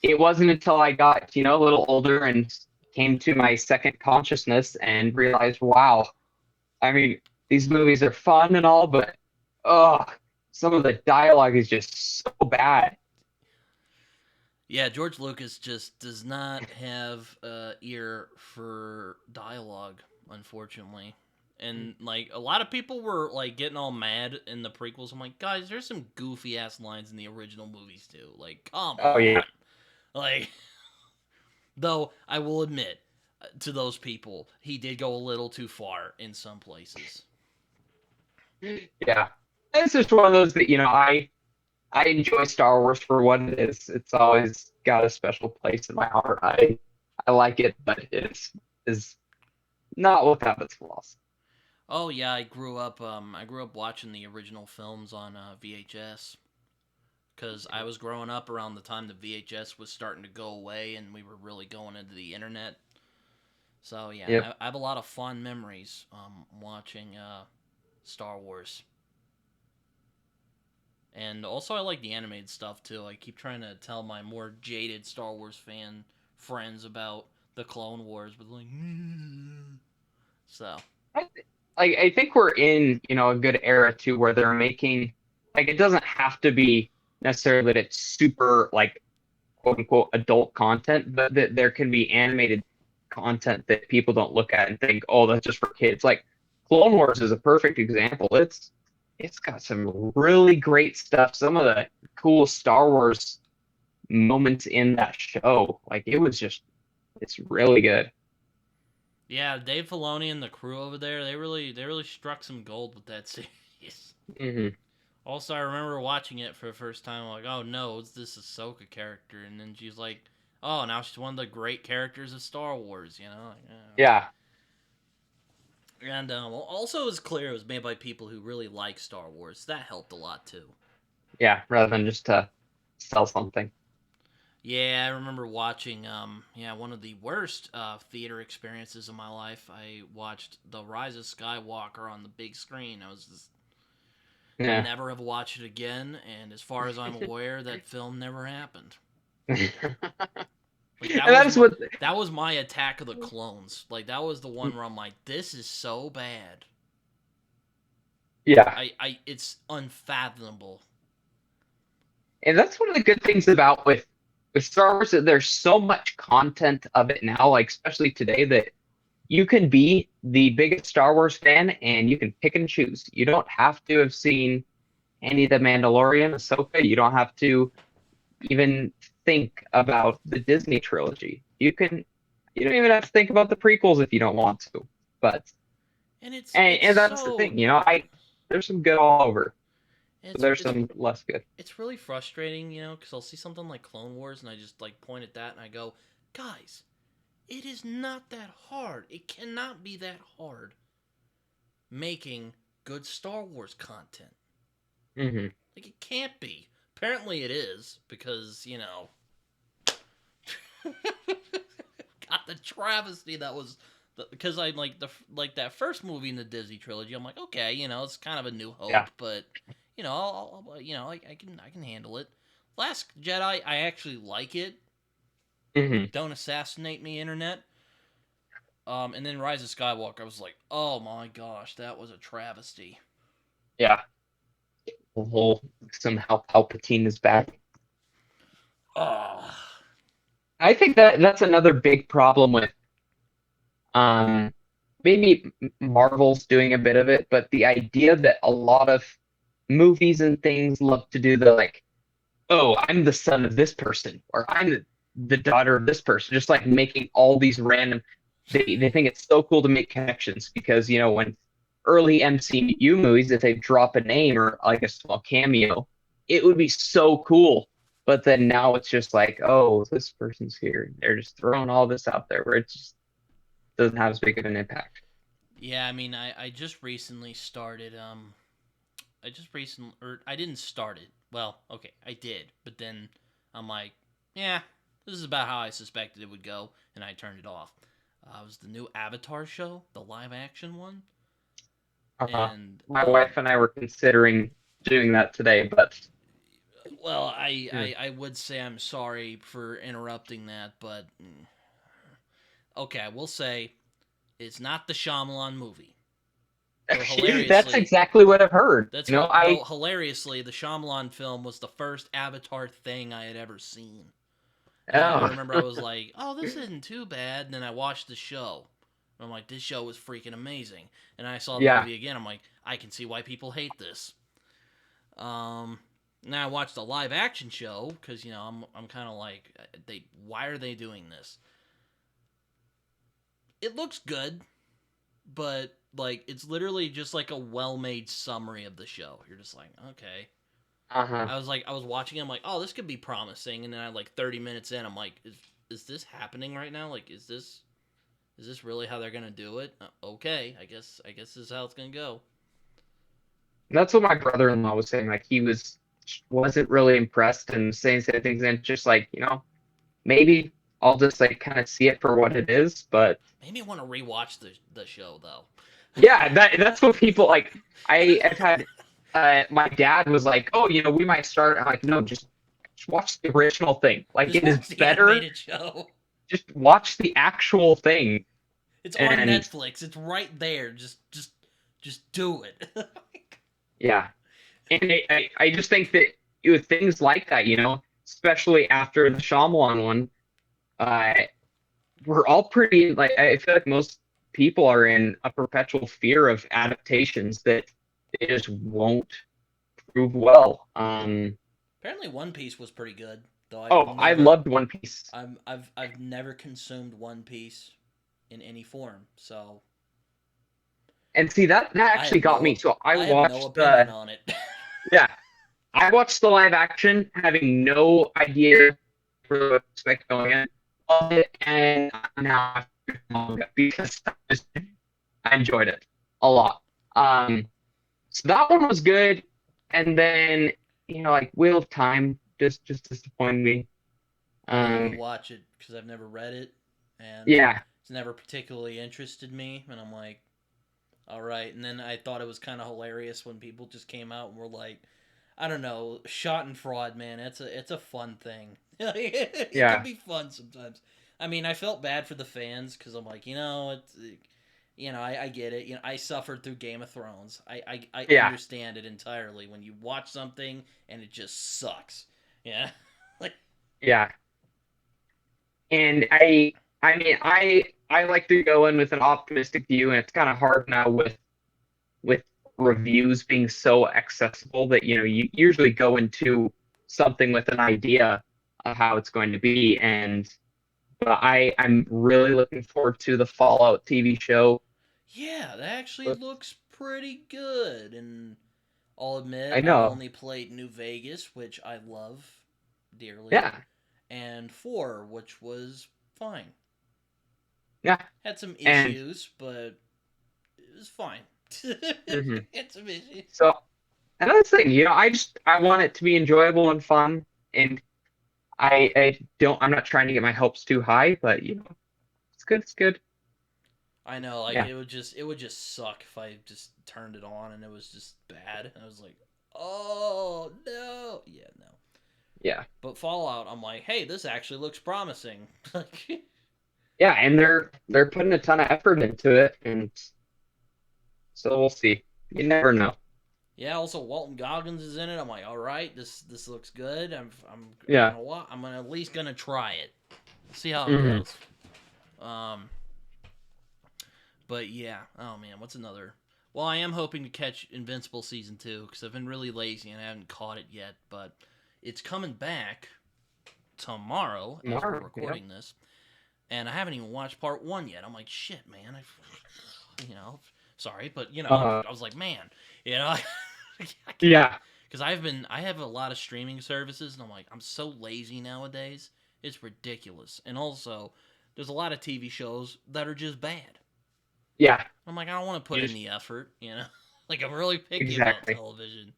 B: it wasn't until I got, a little older and came to my second consciousness and realized, wow, I mean, these movies are fun and all, but oh, some of the dialogue is just so bad.
A: Yeah, George Lucas just does not have ear for dialogue, unfortunately. And like a lot of people were like getting all mad in the prequels. I'm like, guys, there's some goofy ass lines in the original movies too. Like, come
B: Oh
A: on.
B: yeah.
A: Like, though I will admit, to those people, he did go a little too far in some places.
B: Yeah. It's just one of those that, I enjoy Star Wars for what it is. It's always got a special place in my heart. I like it, but it is not without its flaws.
A: Oh yeah, I grew up watching the original films on VHS because I was growing up around the time the VHS was starting to go away and we were really going into the internet. So yeah,
B: Yep.
A: I have a lot of fond memories watching Star Wars. And also, I like the animated stuff too. I keep trying to tell my more jaded Star Wars fan friends about the Clone Wars, but like, so
B: I, I think we're in, a good era too where they're making like it doesn't have to be necessarily that it's super like quote unquote adult content, but that there can be animated content that people don't look at and think, oh, that's just for kids. Like Clone Wars is a perfect example. It's got some really great stuff. Some of the cool Star Wars moments in that show, like it's really good.
A: yeah, Dave Filoni and the crew over there, they really struck some gold with that series.
B: Hmm.
A: Also, I remember watching it for the first time, like, oh no, it's this Ahsoka character, and then she's like, oh, now she's one of the great characters of Star Wars, you know? Like,
B: Yeah,
A: and also, it was clear it was made by people who really like Star Wars. That helped a lot too.
B: yeah, rather than just to sell something.
A: Yeah, I remember watching, yeah, one of the worst theater experiences of my life. I watched The Rise of Skywalker on the big screen. I was just
B: Yeah.
A: never have watched it again, and as far as I'm aware, that film never happened.
B: And
A: Like
B: that's what,
A: that was my Attack of the Clones. Like that was the one where I'm like, this is so bad.
B: yeah.
A: I it's unfathomable.
B: And that's one of the good things about with Star Wars that there's so much content of it now, like especially today, that you can be the biggest Star Wars fan and you can pick and choose. You don't have to have seen any of the Mandalorian, Ahsoka. You don't have to even think about the Disney trilogy. You don't even have to think about the prequels if you don't want to. But
A: And it's
B: and that's the
A: so
B: thing, I there's some good all over.
A: it's
B: There's
A: it's
B: some less good.
A: it's really frustrating, because I'll see something like Clone Wars and I just like point at that and I go, guys, it is not that hard. It cannot be that hard making good Star Wars content.
B: Hmm.
A: Like it can't be. Apparently it is because God, the travesty that was. Because I like that first movie in the Disney trilogy. I'm like, okay, it's kind of a new
B: Yeah.
A: hope, but I can handle it. Last Jedi, I actually like it.
B: Hmm.
A: Don't assassinate me, internet. And then Rise of Skywalker, I was like, oh my gosh, that was a travesty.
B: Yeah. The whole somehow Palpatine is back.
A: Oh,
B: I think that's another big problem with um maybe Marvel's doing a bit of it, but the idea that a lot of movies and things love to do the like, oh, I'm the son of this person, or I'm the daughter of this person, just like making all these random they think it's so cool to make connections because when early MCU movies, if they drop a name or like a small cameo, it would be so cool. But then now it's just like, oh, this person's here. They're just throwing all this out there where it just doesn't have as big of an impact.
A: yeah. I mean, I just recently started. Or I didn't start it. Well, okay, I did, but then I'm like, yeah, this is about how I suspected it would go, and I turned it off. It was the new Avatar show, the live action one, and
B: My wife and I were considering doing that today, but
A: well,
B: hmm.
A: I would say I'm sorry for interrupting that, but okay, I will say it's not the Shyamalan movie. Though
B: That's
A: hilariously,
B: exactly what I've heard.
A: though hilariously, the Shyamalan film was the first Avatar thing I had ever seen. And I
B: Oh,
A: remember I was like, oh, this isn't too bad. And then I watched the show. And I'm like, this show was freaking amazing. And I saw the
B: yeah,
A: movie again. I'm like, I can see why people hate this. Um, Now I watched the live action show because I'm kind of like, why are they doing this? it looks good, but like it's literally just like a well-made summary of the show. You're just like, okay.
B: Uh-huh.
A: I was watching it, I'm like, oh, this could be promising, and then I like 30 minutes in, I'm like, is this happening right now? Like, is this really how they're gonna do it? Okay, I guess this is how it's gonna go.
B: That's what my brother-in-law was saying. Like he wasn't really impressed and saying things, and just like, maybe I'll just like kind of see it for what it is. But
A: Made me want to rewatch the show though.
B: yeah, that's what people like. I've had my dad was like, oh, we might start. I'm like, no, just watch the original thing. Like
A: Just
B: it is
A: watch the
B: better.
A: animated show.
B: Just watch the actual thing.
A: It's on
B: And
A: Netflix. It's right there. Just do it.
B: yeah, and I just think that with things like that, especially after the Shyamalan one, uh, we're all pretty like I feel like most people are in a perpetual fear of adaptations that they just won't prove well.
A: Apparently, One Piece was pretty good, though.
B: Oh, I loved One Piece.
A: I've never consumed One Piece in any form, so
B: And see that actually got me. So I
A: I have no
B: watched
A: opinion on it.
B: yeah, I watched the live action having no idea what to expect going in. Loved it, and now I have manga because I enjoyed it a lot. So that one was good, and then like Wheel of Time just disappointed me.
A: I didn't even
B: Um,
A: watch it because I've never read it, and
B: yeah,
A: it's never particularly interested me. And I'm like, all right. And then I thought it was kind of hilarious when people just came out and were like, I don't know, shot and fraud, man. It's a fun thing. It can
B: yeah,
A: be fun sometimes. I mean, I felt bad for the fans because I'm like, I get it. I suffered through Game of Thrones. I
B: yeah,
A: understand it entirely. When you watch something and it just sucks, yeah, like
B: yeah. And I mean, I like to go in with an optimistic view, and it's kind of hard now with reviews being so accessible that you usually go into something with an idea of how it's going to be. And but I'm really looking forward to the Fallout TV show.
A: yeah, that actually looks pretty good. And I'll admit,
B: I
A: I've
B: know.
A: only played New Vegas, which I love dearly,
B: Yeah,
A: and 4, which was fine.
B: yeah.
A: Had some
B: And
A: issues, but it was fine.
B: mhm.
A: Had some issues.
B: So another thing, I want it to be enjoyable and fun, and I'm not trying to get my hopes too high, but it's good. It's good.
A: I know, like
B: Yeah.
A: it would just suck if I just turned it on and it was just bad. I was like, oh no, yeah, no.
B: Yeah.
A: But Fallout, I'm like, hey, this actually looks promising. Like,
B: Yeah, and they're putting a ton of effort into it, and so we'll see. You never know.
A: yeah. Also, Walton Goggins is in it. I'm like, all right, this looks good. I'm
B: Yeah.
A: gonna I'm gonna at least gonna try it. See how it
B: Hmm.
A: goes. Um, but yeah. Oh man, what's another? Well, I am hoping to catch Invincible season 2 because I've been really lazy and I haven't caught it yet. But it's coming back tomorrow as we're
B: Tomorrow. Yeah.
A: recording this, and I haven't even watched part 1 yet. I'm like, shit, man. Sorry, but
B: Uh,
A: I was like, man, you know, I can't
B: yeah.
A: because I have a lot of streaming services, and I'm like, I'm so lazy nowadays. It's ridiculous. And also, there's a lot of TV shows that are just bad.
B: Yeah.
A: I'm like, I don't want to put
B: You
A: in
B: just
A: the effort. Like I'm really picky about
B: exactly.
A: television.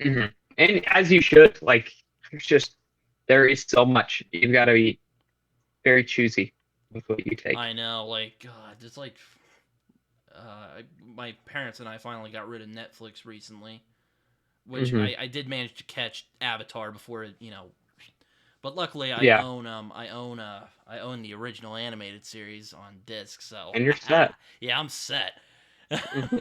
B: Hmm. And as you should, like, there is so much. You've got to be very choosy with what you take.
A: I know, like God, it's like my parents and I finally got rid of Netflix recently, which
B: Hmm.
A: I did manage to catch Avatar before it. But luckily,
B: Yeah.
A: I own the original animated series on disc, so
B: And you're set.
A: yeah, I'm set.
B: Hmm.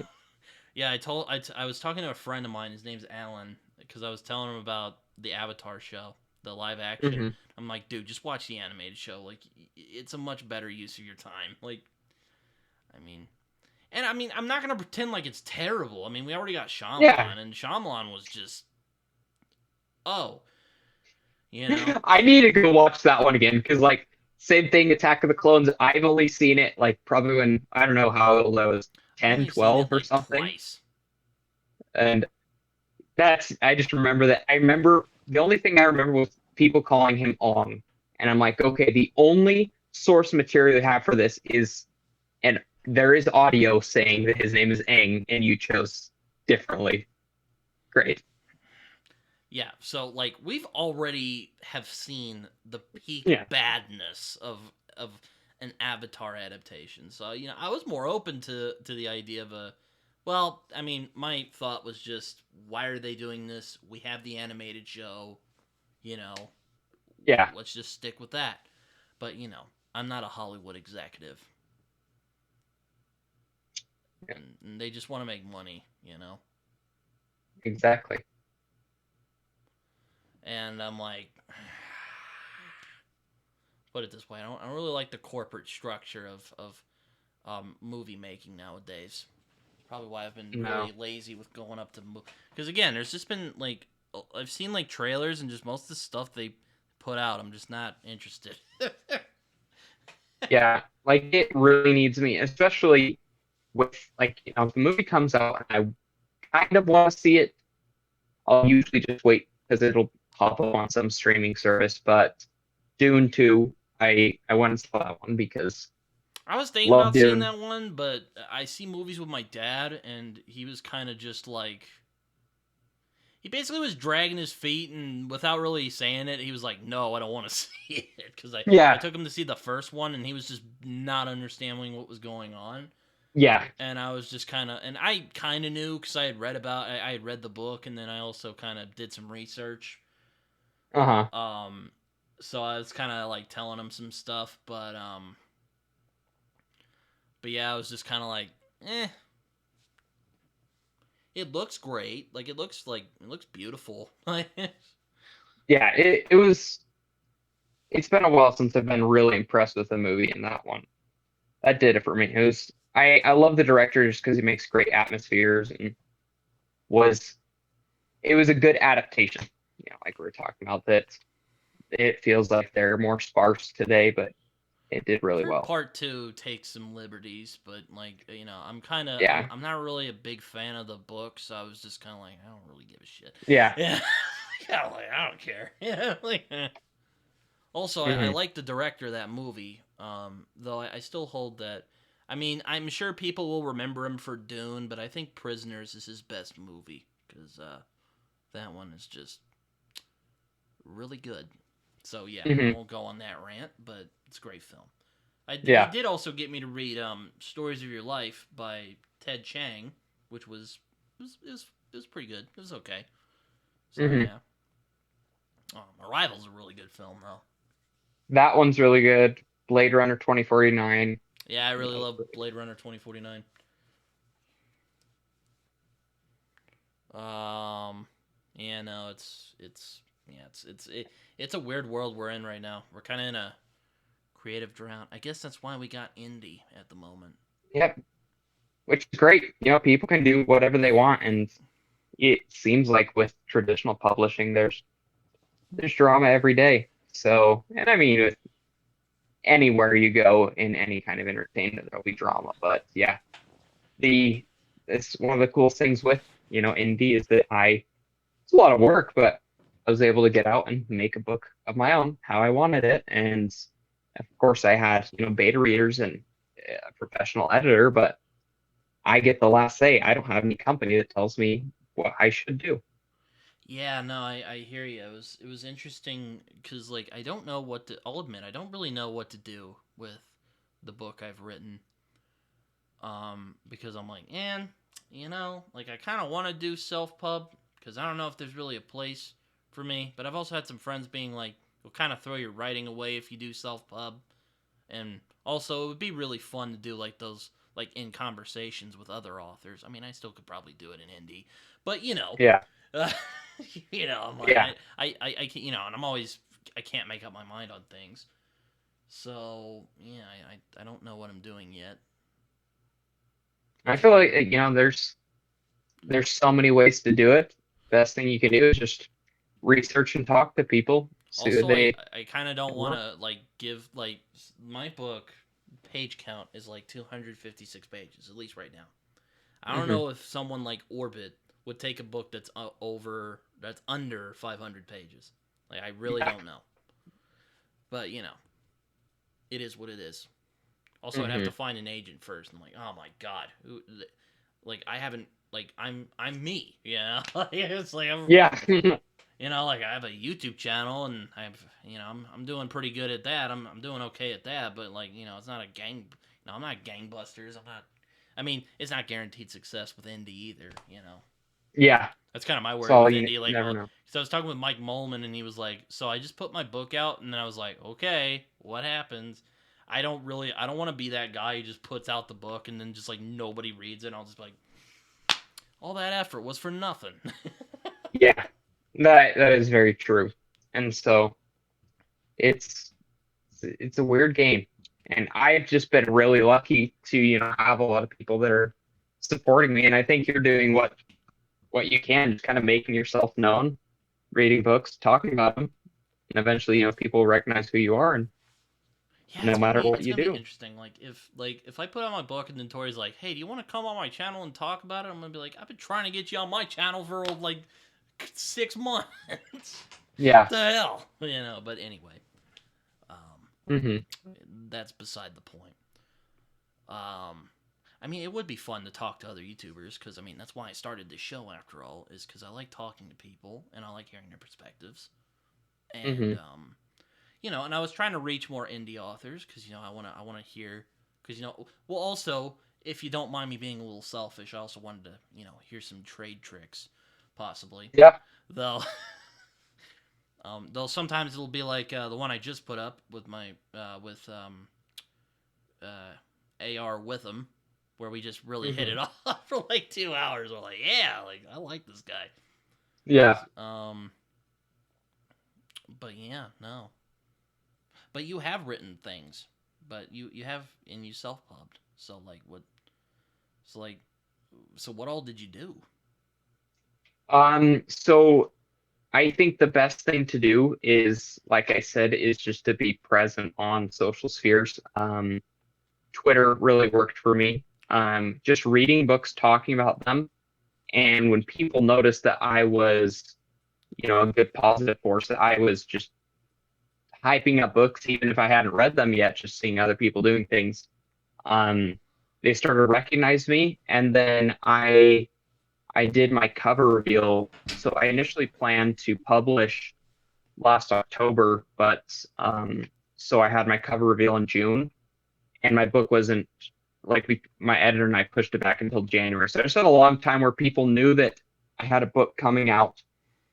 A: Yeah, I was talking to a friend of mine. His name's Alan because I was telling him about the Avatar show, the live action.
B: Hmm.
A: I'm like, dude, just watch the animated show. Like, it's a much better use of your time. Like, I mean, I'm not gonna pretend like it's terrible. I mean, we already got
B: Yeah.
A: Shyamalan, and Shyamalan was just, oh, you know,
B: I need to go watch that one again because, like, Same thing, Attack of the Clones. I've only seen it like probably when I don't know how old I was,
A: I've
B: 10,
A: only seen
B: 12
A: it
B: or
A: like
B: something.
A: twice.
B: And that's I just remember that. I remember the only thing I remember was people calling him Ong. And I'm like, okay, the only source material they have for this is and there is audio saying that his name is Aang and you chose differently. Great.
A: Yeah, so like we've already have seen the peak
B: Yeah.
A: badness of an Avatar adaptation. So, I was more open to the idea of a well, I mean, my thought was just why are they doing this? We have the animated show, you know,
B: Yeah.
A: let's just stick with that. But, I'm not a Hollywood executive
B: Yeah.
A: and they just want to make money.
B: Exactly.
A: And I'm like put it this way, I don't really like the corporate structure of movie making nowadays. Probably why I've been
B: No.
A: really lazy with going up to because again, there's just been like I've seen like trailers and just most of the stuff they put out. I'm just not interested.
B: Yeah. Like it really needs me, especially with like, if the movie comes out and I kind of want to see it, I'll usually just wait because it'll pop up on some streaming service. But Dune 2, I went and saw that one because
A: I was thinking
B: love
A: about seeing
B: Dune.
A: that one, but I see movies with my dad, and he was kind of just like he basically was dragging his feet, and without really saying it, he was like, "No, I don't want to see it," because I
B: Yeah.
A: took him to see the first one, and he was just not understanding what was going on.
B: Yeah.
A: And I was just kind of, and I kind of knew because I had read the book, and then I also kind of did some research.
B: Uh-huh.
A: Um, so I was kind of like telling him some stuff, but yeah, I was just kind of like, eh. It looks great. It looks beautiful.
B: Yeah, it's been a while since I've been really impressed with the movie in that one. That did it for me. I love the director just because he makes great atmospheres and was it was a good adaptation. Like we were talking about that it feels like they're more sparse today, but it did
A: I've
B: really
A: heard
B: well.
A: part two takes some liberties, but like I'm kind of
B: Yeah.
A: I'm not really a big fan of the book, so I was just kind of like I don't really give a shit.
B: Yeah.
A: Yeah, yeah, like I don't care. Yeah, like. Also, I
B: Hmm.
A: like the director of that movie, though I still hold that. I mean, I'm sure people will remember him for Dune, but I think Prisoners is his best movie because that one is just really good. So yeah, I
B: Hmm.
A: won't go on that rant, but it's a great film. He
B: Yeah.
A: did also get me to read Stories of Your Life by Ted Chiang, which was pretty good. It was okay. So
B: Hmm.
A: yeah, Arrival's a really good film though.
B: That one's really good. Blade Runner 2049.
A: Yeah, I really
B: Another
A: love
B: really
A: Blade Runner 2049. Um, yeah, no, it's a weird world we're in right now. We're kind of in a creative drought. I guess that's why we got indie at the moment.
B: good. Yep. Which is great. People can do whatever they want, and it seems like with traditional publishing, there's drama every day. So, and I mean, with anywhere you go in any kind of entertainment, there'll be drama. But yeah, the it's one of the coolest things with indie is that it's a lot of work, but I was able to get out and make a book of my own how I wanted it, and of course I had beta readers and a professional editor, but I get the last say. I don't have any company that tells me what I should do.
A: Yeah, no, I hear you. It was interesting because like I don't know what to. I'll admit I don't really know what to do with the book I've written. Because I'm like, man, like I kind of want to do self pub because I don't know if there's really a place for me. But I've also had some friends being like, you'll kind of throw your writing away if you do self pub, and also it would be really fun to do like those like in conversations with other authors. I mean, I still could probably do it in indie, but
B: Yeah,
A: uh, I'm like
B: yeah.
A: I can't, and I can't make up my mind on things. So yeah, I don't know what I'm doing yet.
B: I
A: Which
B: feel
A: I
B: like there's so many ways to do it. Best thing you can do is just research and talk to people. So
A: Also,
B: they
A: I kind of don't want
B: work.
A: to like give like my book page count is like 256 pages at least right now. I don't
B: Hmm.
A: know if someone like Orbit would take a book that's under 500 pages. Like I really
B: Yeah.
A: don't know. But, it is what it is. Also, I'd have to
B: Hmm.
A: find an agent first. I'm like, "Oh my god. Like I haven't like I'm me, it's like
B: Yeah.
A: like I have a YouTube channel and I'm doing pretty good at that. I'm doing okay at that, but like, it's not a I'm not gangbusters. I mean, it's not guaranteed success with indie either.
B: Yeah.
A: That's kind of my worry
B: So
A: with
B: you
A: indie. Like,
B: never know.
A: so I was talking with Mike Molman, and he was like, "So I just put my book out, and then I was like, okay, what happens? I don't want to be that guy who just puts out the book and then just like nobody reads it. And I'll just be like, all that effort was for nothing."
B: Yeah. That is very true. And so it's it's a weird game. And I've just been really lucky to, have a lot of people that are supporting me. And I think you're doing what you can, just kind of making yourself known, reading books, talking about them, and eventually, people recognize who you are, and
A: Yeah,
B: no matter what
A: it's
B: you
A: gonna be
B: do.
A: interesting. Like if I put out my book and then Tori's like, "Hey, do you want to come on my channel and talk about it?" I'm gonna be like, "I've been trying to get you on my channel for like 6 months.
B: Yeah.
A: The hell, But anyway, um,
B: Hmm.
A: that's beside the point. Um, I mean, it would be fun to talk to other YouTubers because I mean that's why I started this show after all is because I like talking to people and I like hearing their perspectives and
B: Hmm.
A: and I was trying to reach more indie authors because I want to hear because well also if you don't mind me being a little selfish I also wanted to hear some trade tricks possibly
B: Yeah.
A: though though sometimes it'll be like the one I just put up with my with AR with him where we just really hit
B: Hmm.
A: it off for like 2 hours. We're like, yeah, like I like this guy.
B: Yeah.
A: But yeah, no. But you have written things, but you have and you self pubbed. So like what? So like, so what all did you do?
B: So I think the best thing to do is, like I said, is just to be present on social spheres. Twitter really worked for me. Just reading books, talking about them. And when people noticed that I was, a good positive force, that I was just hyping up books, even if I hadn't read them yet, just seeing other people doing things, um, they started to recognize me. And then I did my cover reveal. So I initially planned to publish last October, but so I had my cover reveal in June, and my book wasn't like my editor and I pushed it back until January. So I just had a long time where people knew that I had a book coming out,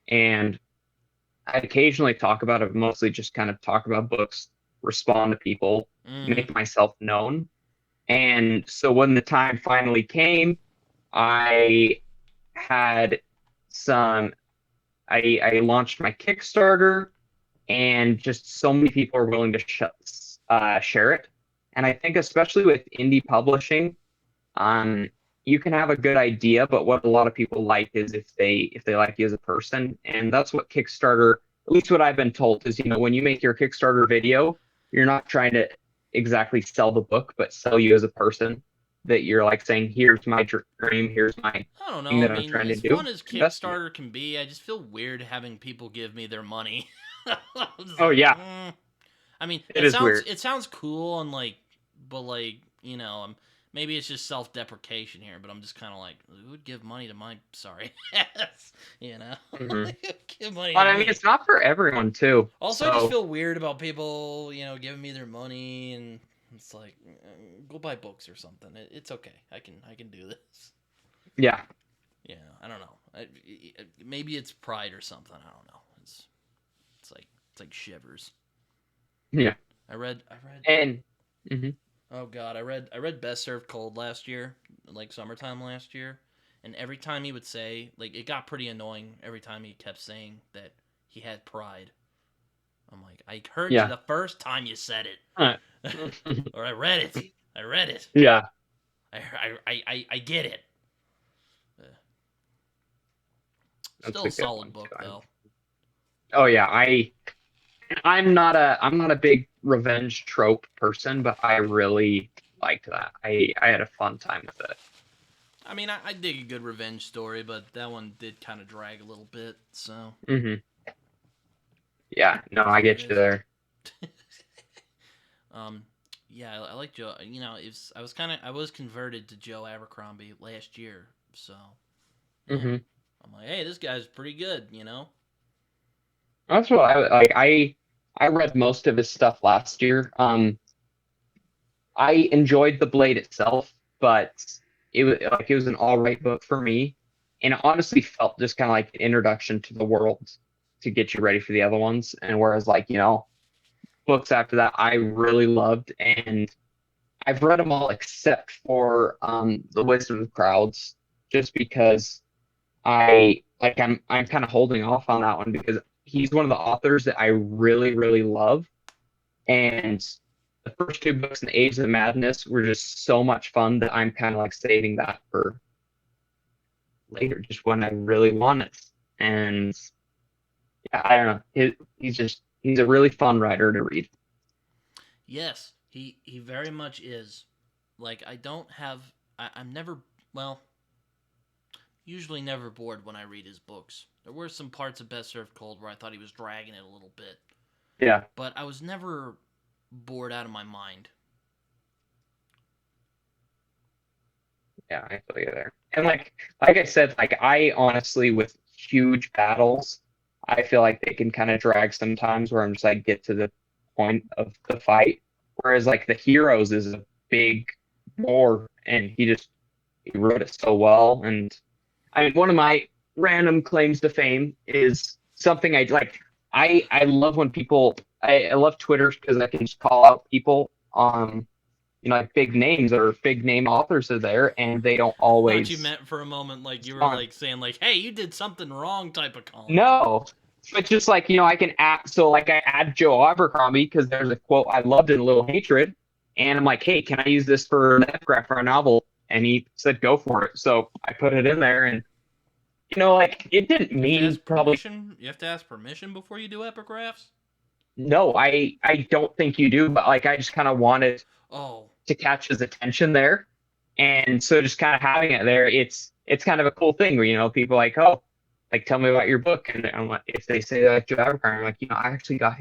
B: and I'd occasionally talk about it, mostly just kind of talk about books, respond to people,
A: Mm-hmm.
B: make myself known. And so when the time finally came, I had some, I launched my Kickstarter, and just so many people are willing to share it. And I think especially with indie publishing, um, you can have a good idea, but what a lot of people like is if they like you as a person, and that's what Kickstarter, at least what I've been told, is when you make your Kickstarter video, you're not trying to exactly sell the book, but sell you as a person. That you're like saying, here's my dream, here's my
A: I don't
B: thing
A: know. I
B: that I'm
A: mean,
B: trying to
A: as
B: do.
A: fun as
B: Invest in it.
A: Kickstarter can be, I just feel weird having people give me their money. I'm just
B: Oh
A: like,
B: yeah,
A: I mean,
B: it is weird.
A: it sounds cool and like, but like, maybe it's just self deprecation here. But I'm just kind of like, who would give money to my sorry ass?
B: Hmm.
A: Give money to
B: But I mean,
A: me.
B: it's not for everyone too.
A: Also, I just
B: So
A: feel weird about people, giving me their money, and it's like, go buy books or something. It's okay. I can do this.
B: yeah,
A: I don't know. Maybe it's pride or something. I don't know. It's like shivers.
B: yeah,
A: I read.
B: and mhm.
A: Oh God, I read Best Served Cold last year, like summertime last year, and every time he would say, like, it got pretty annoying. Every time he kept saying that he had pride. I'm like, I heard you
B: Yeah.
A: the first time you said
B: Huh.
A: it, or I read it. I read it.
B: Yeah,
A: I get it. Uh,
B: that's
A: Still
B: a
A: a
B: good
A: solid
B: one too.
A: book though.
B: Oh yeah, I I'm not a big revenge trope person, but I really liked that. I had a fun time with it.
A: I mean, I dig a good revenge story, but that one did kind of drag a little bit, so
B: Hmm. Yeah, no,
A: is
B: I
A: what it
B: get you
A: is.
B: there.
A: um, yeah, I like Joe. You know, it's I was converted to Joe Abercrombie last year, so yeah,
B: Hmm.
A: I'm like, hey, this guy's pretty good, you know.
B: That's what I like. I read most of his stuff last year. I enjoyed The Blade itself, but it was an all right book for me, and it honestly felt just kind of like an introduction to the world to get you ready for the other ones. And whereas books after that I really loved, and I've read them all except for The Wisdom of Crowds, just because I'm kind of holding off on that one because he's one of the authors that I really really love, and the first two books in the Age of Madness were just so much fun that I'm kind of like saving that for later, just when I really want it. And yeah, I don't know. He's a really fun writer to read.
A: Yes, he very much is. Like I don't have I'm never well usually never bored when I read his books. There were some parts of Best Served Cold where I thought he was dragging it a little bit,
B: Yeah,
A: but I was never bored out of my mind.
B: yeah, I feel you there. And like I said, like I honestly with huge battles, I feel like they can kind of drag sometimes where I'm just like get to the point of the fight. Whereas like the Heroes is a big war and he wrote it so well. And I mean, one of my random claims to fame is something I like. I love when I love Twitter because I can just call out people like big names or big name authors are there and they don't
A: I thought you
B: always
A: meant for a moment like you were
B: respond.
A: like saying like, "Hey, you did something wrong," type of comment.
B: No, but just like I can add, so like I add Joe Abercrombie because there's a quote I loved in Little Hatred, and I'm like, hey, can I use this for an epigraph for a novel? And he said go for it. So I put it in there, and like it didn't
A: You have to
B: mean
A: ask
B: probably.
A: permission. You have to ask permission before you do epigraphs.
B: No, I don't think you do, but like I just kind of wanted
A: Oh,
B: to catch his attention there. And so just kind of having it there, it's kind of a cool thing where, people like, oh, like tell me about your book. And I'm like, if they say that Joe Abercrombie, I'm like, I actually got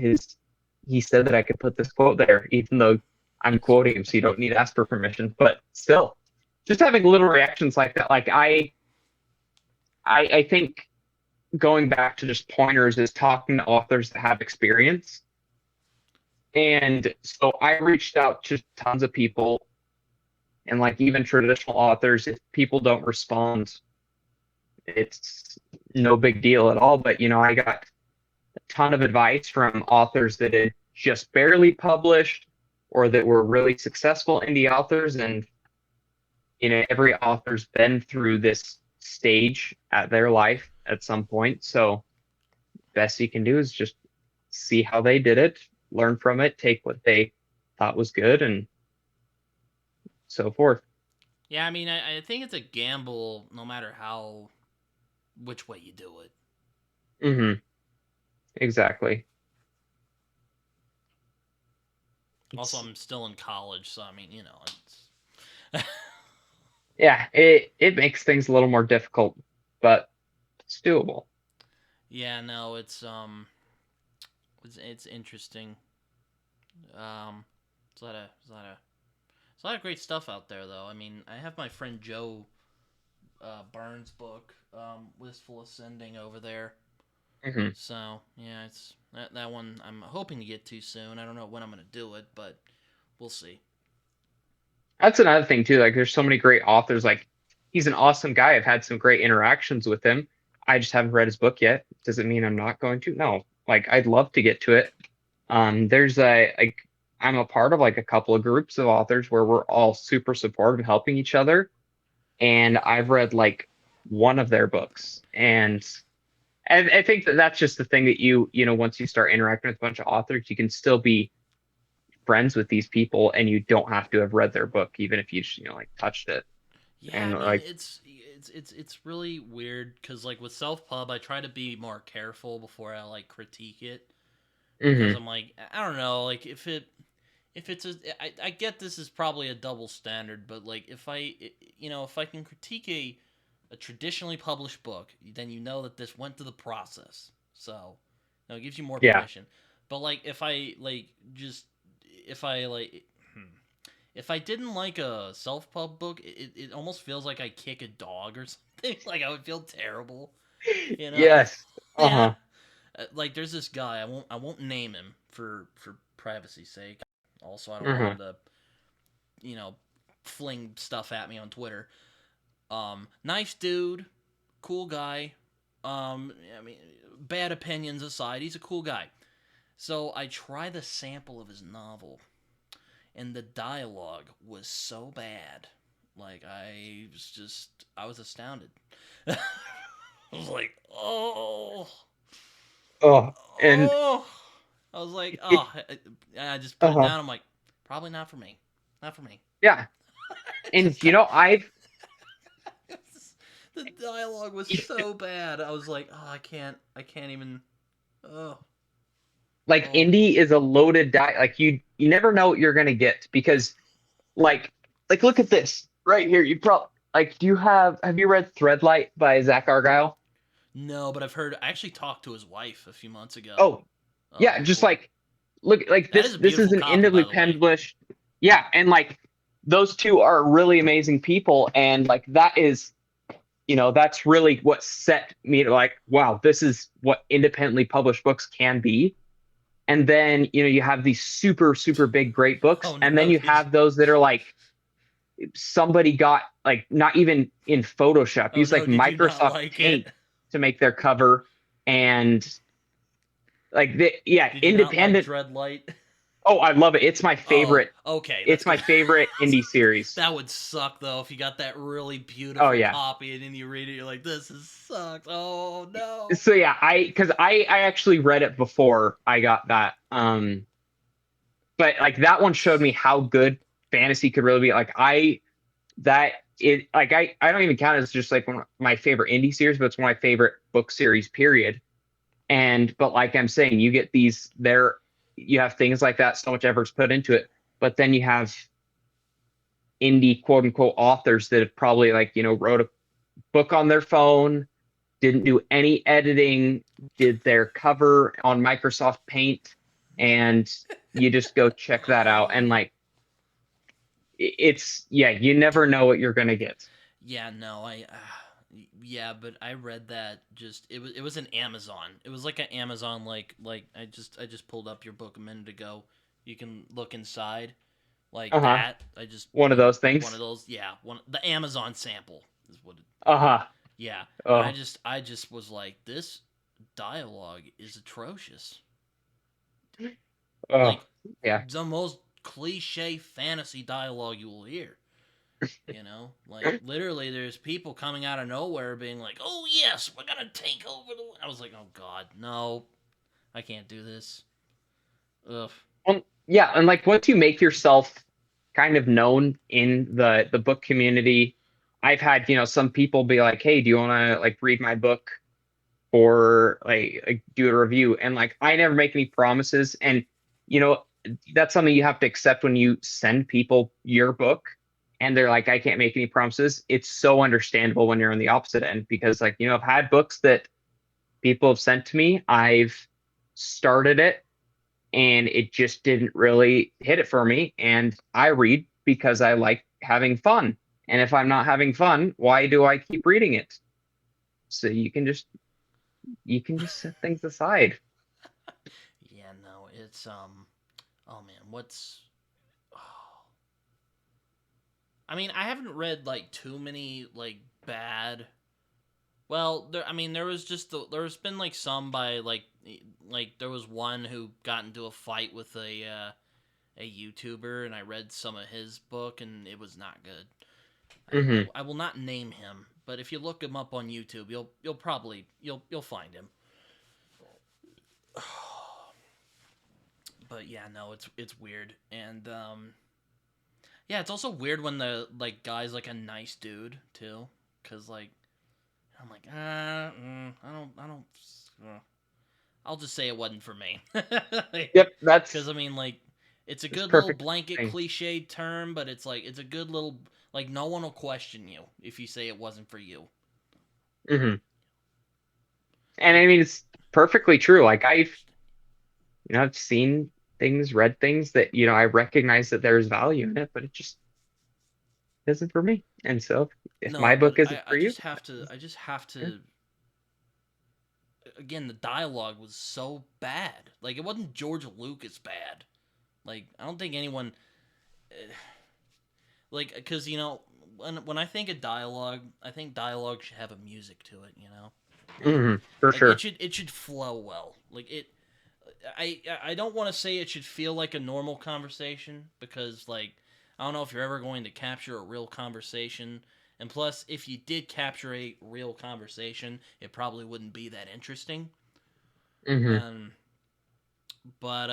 B: he said that I could put this quote there, even though I'm
A: that's
B: quoting him, so you don't need to ask for permission. But still, just having little reactions like that, like I think going back to just pointers is talking to authors that have experience. And so I reached out to tons of people and like even traditional authors, if people don't respond, it's no big deal at all. But I got a ton of advice from authors that had just barely published or that were really successful indie authors. And every author's been through this stage at their life at some point. So best you can do is just see how they did it, learn from it, take what they thought was good, and so forth.
A: yeah. I mean, I think it's a gamble, no matter how which way you do it.
B: Hmm. Exactly.
A: Also,
B: It's
A: I'm still in college, so I mean, you know, it's
B: Yeah, it makes things a little more difficult, but it's doable.
A: yeah, no, it's interesting. Um, it's a lot of great stuff out there, though. I mean, I have my friend Joe Burns' book, Wistful Ascending, over there.
B: Hmm.
A: So yeah, it's that one I'm hoping to get to soon. I don't know when I'm gonna do it, but we'll see.
B: That's another thing too. Like, there's so many great authors. Like, he's an awesome guy. I've had some great interactions with him. I just haven't read his book yet. Does it mean I'm not going to? No. Like, I'd love to get to it. There's I'm a part of like a couple of groups of authors where we're all super supportive and helping each other. And I've read like one of their books, and I think that that's just the thing that once you start interacting with a bunch of authors, you can still be friends with these people and you don't have to have read their book, even if you just, like touched it.
A: Yeah,
B: And
A: I mean
B: like,
A: it's really weird because like with self pub, I try to be more careful before I like critique it because
B: Mm-hmm.
A: I'm like, I don't know, like if it's I get this is probably a double standard, but like if I can critique a traditionally published book, then you know that this went through the process. So, it gives you more
B: Yeah.
A: permission. But like if I like just if I like hmm, if I didn't like a self pub book, it almost feels like I kick a dog or something. Like I would feel terrible, you know?
B: Yes.
A: Yeah.
B: Uh-huh.
A: Like there's this guy. I won't name him for privacy's sake. Also, I don't want
B: Uh-huh.
A: him to you know fling stuff at me on Twitter. Nice dude, cool guy. I mean, bad opinions aside, he's a cool guy. So I try the sample of his novel, and the dialogue was so bad. Like I was astounded. I was like,
B: Oh, and
A: oh. I was like,
B: it
A: I just put it
B: uh-huh.
A: down. I'm like, probably not for me. Not for me.
B: Yeah. And I've
A: The dialogue was so bad. I was like, I can't even. Oh,
B: like
A: oh,
B: indie is a loaded die. Like you never know what you're gonna get because like look at this right here. You probably like do you have you read Threadlight by Zach Argyle?
A: no, but I've heard. I actually talked to his wife a few months ago.
B: Oh, yeah,
A: Okay,
B: just
A: cool.
B: like look like
A: That is a
B: this is
A: beautiful
B: an
A: copy,
B: indie
A: by the way.
B: published. Yeah, and like those two are really amazing people and like that is that's really what set me to like wow, this is what independently published books can be. And then you have these super super big great books
A: Oh
B: and then
A: no,
B: you
A: did you?
B: have those that are like somebody got like not even in Photoshop,
A: Oh
B: use like
A: no, did you not
B: Microsoft
A: like
B: Paint
A: it?
B: to make their cover and like yeah,
A: Did you not like
B: independent.
A: Dreadlight?
B: Oh, I love it. It's my
A: Oh,
B: favorite.
A: okay, that's
B: It's my
A: good.
B: favorite indie series.
A: That would suck though if you got that really
B: Oh
A: beautiful
B: yeah.
A: copy and then you read it, you're like, this is sucks. Oh no.
B: So yeah, because I actually read it before I got that. But like that one showed me how good fantasy could really be. Like that it like I don't even count it as just like one of my favorite indie series, but it's one of my favorite book series, period. And but like I'm saying, you get these there, you have things like that, so much effort's put into it, but then you have indie quote unquote authors that have probably like, wrote a book on their phone, didn't do any editing, did their cover on Microsoft Paint, and you just go check that out. And
A: Oh.
B: like it's yeah, you never know what you're gonna get.
A: Yeah, no, yeah, but I read that just it was an Amazon. It was like an Amazon like I just pulled up your book a minute ago. You can look inside like
B: Uh-huh.
A: that. I just
B: One of
A: like
B: those
A: one of
B: things.
A: those. Yeah, one the Amazon sample is what.
B: Uh-huh.
A: Yeah, and I
B: Oh,
A: just I just was like this dialogue is atrocious.
B: oh,
A: Like
B: yeah.
A: the most cliche fantasy dialogue you will hear. Like literally, there's people coming out of nowhere being like, "Oh yes, we're gonna take over the." I was like, "Oh God, no, I can't do this." Ugh.
B: Yeah, and like once you make yourself kind of known in the book community, I've had, some people be like, "Hey, do you want to like read my book or like do a review?" And like I never make any promises and you know, that's something you have to accept when you send people your book and they're like, "I can't make any promises." It's so understandable when you're on the opposite end because like, I've had books that people have sent to me. I've started it and it just didn't really hit it for me. And I read because I like having fun. And if I'm not having fun, why do I keep reading it? So you can just set things aside.
A: Yeah, no, it's Oh man, what's? Oh. I mean, I haven't read like too many like bad. Well, there was there's been like some by like there was one who got into a fight with a YouTuber, and I read some of his book, and it was not good.
B: Hmm.
A: I will not name him, but if you look him up on YouTube, you'll probably you'll find him. But yeah, no, it's weird, and yeah, it's also weird when the like guy's like a nice dude too, cause like I'm like I don't I'll just say it wasn't for me.
B: Yep,
A: Because I mean, like, it's a
B: that's
A: good little
B: perfect
A: blanket
B: thing.
A: cliched term, but it's like it's a good little like no one will question you if you say it wasn't for you.
B: Hmm. And I
A: Like,
B: mean, it's perfectly true. Like I've seen things, read things that, I recognize that there's value in it, but it just isn't for me. And so if my
A: no, but
B: book isn't
A: I,
B: for
A: I
B: you,
A: just have to. I just have
B: yeah.
A: to. Again, the dialogue was so bad. Like, it wasn't George Lucas bad. Like, I don't think anyone. Like, because when I think of dialogue, I think dialogue should have a music to it.
B: For
A: Like it
B: sure.
A: should flow well. Like it. I don't want to say it should feel like a normal conversation because like I don't know if you're ever going to capture a real conversation. And plus, if you did capture a real conversation, it probably wouldn't be that interesting.
B: Hmm.
A: Um, but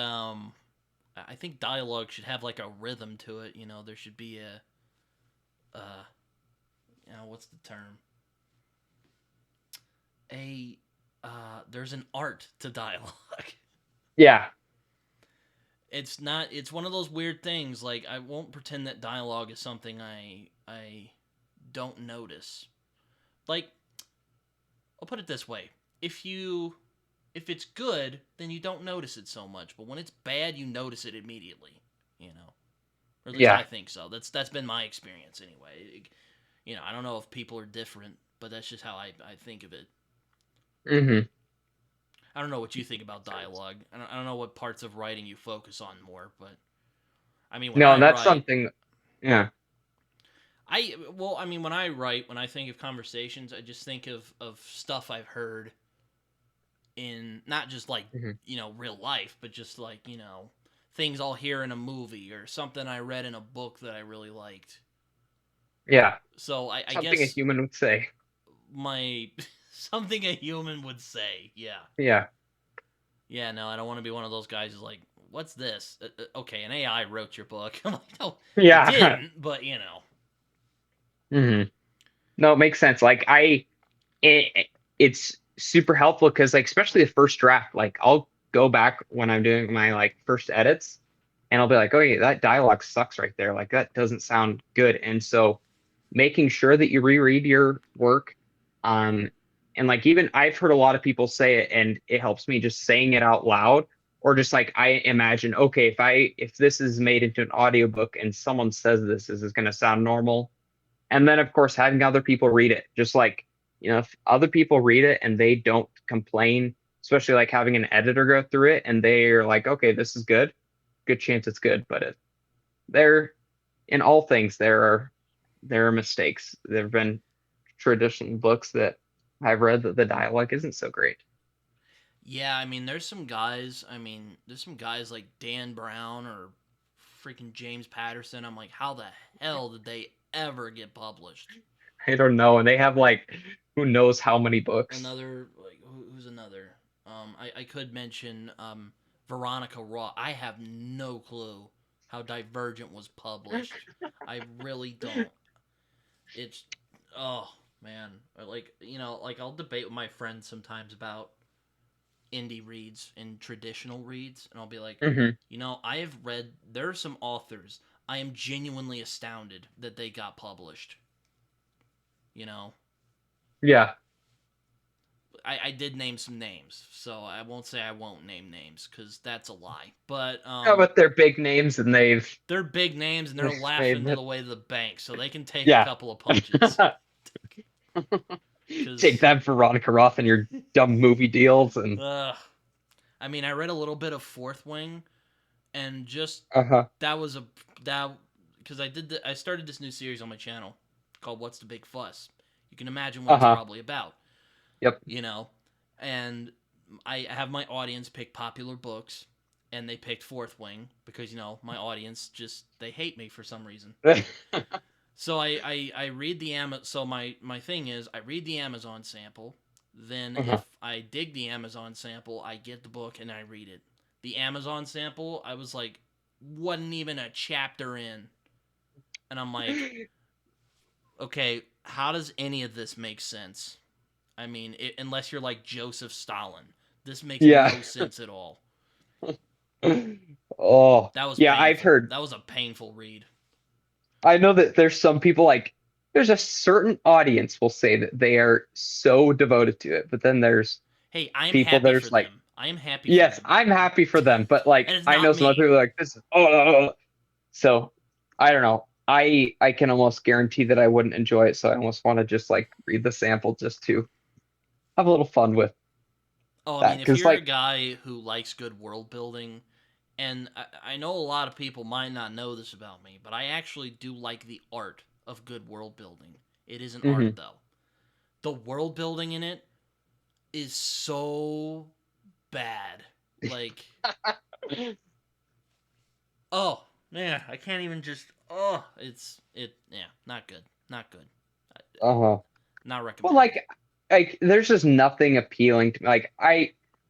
A: I think dialogue should have like a rhythm to it. There should be uh, what's the term? A there's an art to dialogue.
B: Yeah.
A: It's not. It's one of those weird things. Like I won't pretend that dialogue is something I don't notice. Like I'll put it this way: if you if it's good, then you don't notice it so much. But when it's bad, you notice it immediately. You know, or at least I
B: Yeah.
A: think so. That's been my experience anyway. I don't know if people are different, but that's just how I think of it.
B: Hmm.
A: I don't know what you think
B: Makes
A: about
B: sense.
A: dialogue. I don't know what parts of writing you focus on more, but I mean, when
B: No,
A: I
B: and that's
A: write,
B: something. Yeah.
A: I mean, when I write, when I think of conversations, I just think of stuff I've heard in not just like
B: Hmm.
A: real life, but just like things I'll hear in a movie or something I read in a book that I really liked.
B: Yeah.
A: So I
B: Something a
A: guess
B: human would say.
A: my something a human would say, yeah,
B: Yeah.
A: yeah. No, I don't want to be one of those guys who's like, "What's this?" Okay, an AI wrote your book. I'm like, no, it
B: Yeah.
A: didn't, but
B: Hmm. No, it makes sense. Like it's super helpful because like especially the first draft, like I'll go back when I'm doing my like first edits and I'll be like, oh yeah, that dialogue sucks right there. Like that doesn't sound good. And so making sure that you reread your work, um, and like even I've heard a lot of people say it and it helps me just saying it out loud or just like I imagine, okay, if this is made into an audiobook and someone says this, is this going to sound normal? And then of course having other people read it, just like, if other people read it and they don't complain, especially like having an editor go through it and they're like, okay, this is good chance it's good. But there, in all things there are mistakes. There have been traditional books that I've read that the dialogue isn't so great.
A: yeah. I mean, there's some guys. I mean, there's some guys like Dan Brown or freaking James Patterson. I'm like, how the hell did they ever get published?
B: I don't know. And they have like who knows how many books.
A: Another like who's another? I could mention Veronica Raw. I have no clue how Divergent was published. I really don't. It's oh man, like like I'll debate with my friends sometimes about indie reads and traditional reads, and I'll be like,
B: Hmm.
A: I have read. There are some authors I am genuinely astounded that they got published. You know,
B: Yeah.
A: I did name some names, so I won't say I won't name names because that's a lie. But
B: Yeah, but they're big names and
A: they're big names and they're
B: they've made
A: laughing to
B: it.
A: the way to the bank, so they can take a
B: Yeah.
A: couple of punches.
B: Take
A: Because
B: that, Veronica Roth, and your dumb movie deals and
A: I mean, I read a little bit of Fourth Wing, and just
B: uh-huh.
A: that was a that because I started this new series on my channel called "What's the Big Fuss." You can imagine what it's
B: Uh-huh.
A: probably about,
B: Yep.
A: you know, and I have my audience pick popular books, and they picked Fourth Wing because my audience just they hate me for some reason. So I read the Amazon. So my thing is I read the Amazon sample. Then
B: Uh-huh.
A: if I dig the Amazon sample, I get the book and I read it. The Amazon sample, I was like, wasn't even a chapter in, and I'm like, okay, how does any of this make sense? I mean, unless you're like Joseph Stalin, This makes
B: Yeah.
A: no sense at all.
B: Oh,
A: That was
B: yeah, I've
A: painful.
B: heard.
A: That was a painful read.
B: I know that there's some people like there's a certain audience will say that they are so devoted to it, but then there's
A: Hey, I am
B: people
A: happy
B: that are
A: for
B: just like,
A: them. I am happy for
B: yes,
A: them.
B: I'm happy for them, but like
A: And it's
B: I
A: not
B: know some other
A: me.
B: people are like this is so I don't know. I can almost guarantee that I wouldn't enjoy it, so I almost want to just like read the sample just to have a little fun with
A: Oh, I
B: that.
A: mean, if
B: Because
A: you're a
B: like,
A: guy who likes good world building, and I know a lot of people might not know this about me, but I actually do like the art of good world building. It isn't art,
B: hmm
A: though. The world building in it is so bad. Like, oh, man, I can't even just. Oh, yeah, not good. Not good.
B: uh-huh.
A: Not
B: Well,
A: recommended.
B: like there's just nothing appealing to me. Like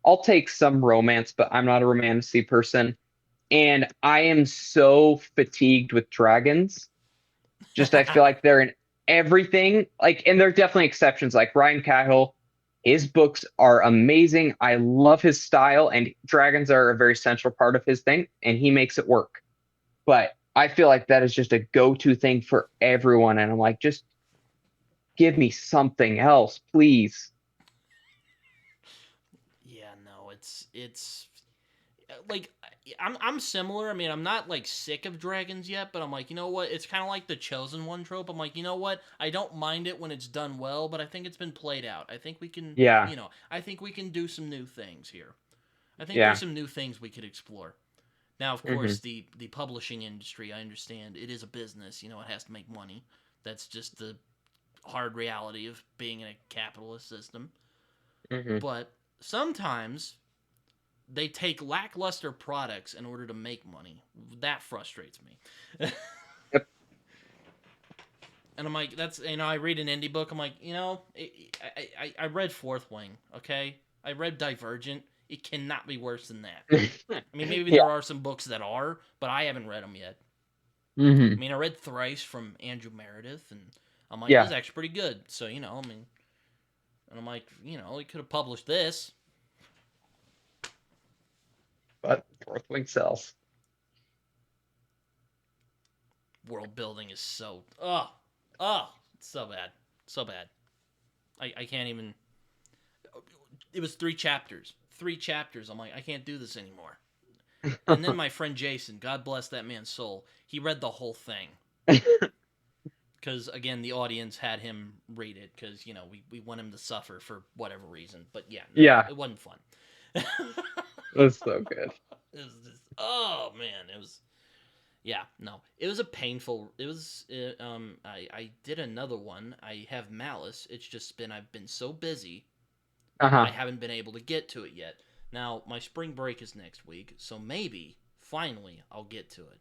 B: I'll take some romance, but I'm not a romantasy person. And I am so fatigued with dragons. Just I feel like they're in everything. Like, and there are definitely exceptions. Like Ryan Cahill, his books are amazing. I love his style, and dragons are a very central part of his thing, and he makes it work. But I feel like that is just a go-to thing for everyone. And I'm like, just give me something else, please.
A: Yeah, no, it's like I'm similar. I mean, I'm not like sick of dragons yet, but I'm like, you know what? It's kind of like the chosen one trope. I'm like, you know what? I don't mind it when it's done well, but I think it's been played out. I think we can,
B: Yeah,
A: you know, I think we can do some new things here. I think there's
B: yeah.
A: some new things we could explore. Now, of
B: hmm
A: course, the publishing industry, I understand it is a business. You know, it has to make money. That's just the hard reality of being in a capitalist system.
B: hmm
A: But sometimes they take lackluster products in order to make money. That frustrates me.
B: Yep.
A: And I'm like, that's I read an indie book. I'm like, I read Fourth Wing. Okay, I read Divergent. It cannot be worse than that. I mean, maybe
B: Yeah.
A: there are some books that are, but I haven't read them yet. I
B: hmm
A: mean, I read Thrice from Andrew Meredith, and I'm like, this is
B: Yeah.
A: actually pretty good. So I mean, and I'm like, he could have published this.
B: But Northwing sells.
A: World building is oh, it's so bad, so bad. I can't even. It was 3 chapters. 3 chapters. I'm like, I can't do this anymore. And then my friend Jason, God bless that man's soul, he read the whole thing. Because, again, the audience had him read it because, we want him to suffer for whatever reason. But yeah, no,
B: Yeah,
A: it wasn't fun. It
B: that's so good.
A: was just, oh, man. It was, yeah, no. It was a painful, it was, I did another one. I have Malice. It's just I've been so busy I
B: Uh-huh.
A: haven't been able to get to it yet. Now, my spring break is next week, so maybe, finally, I'll get to it.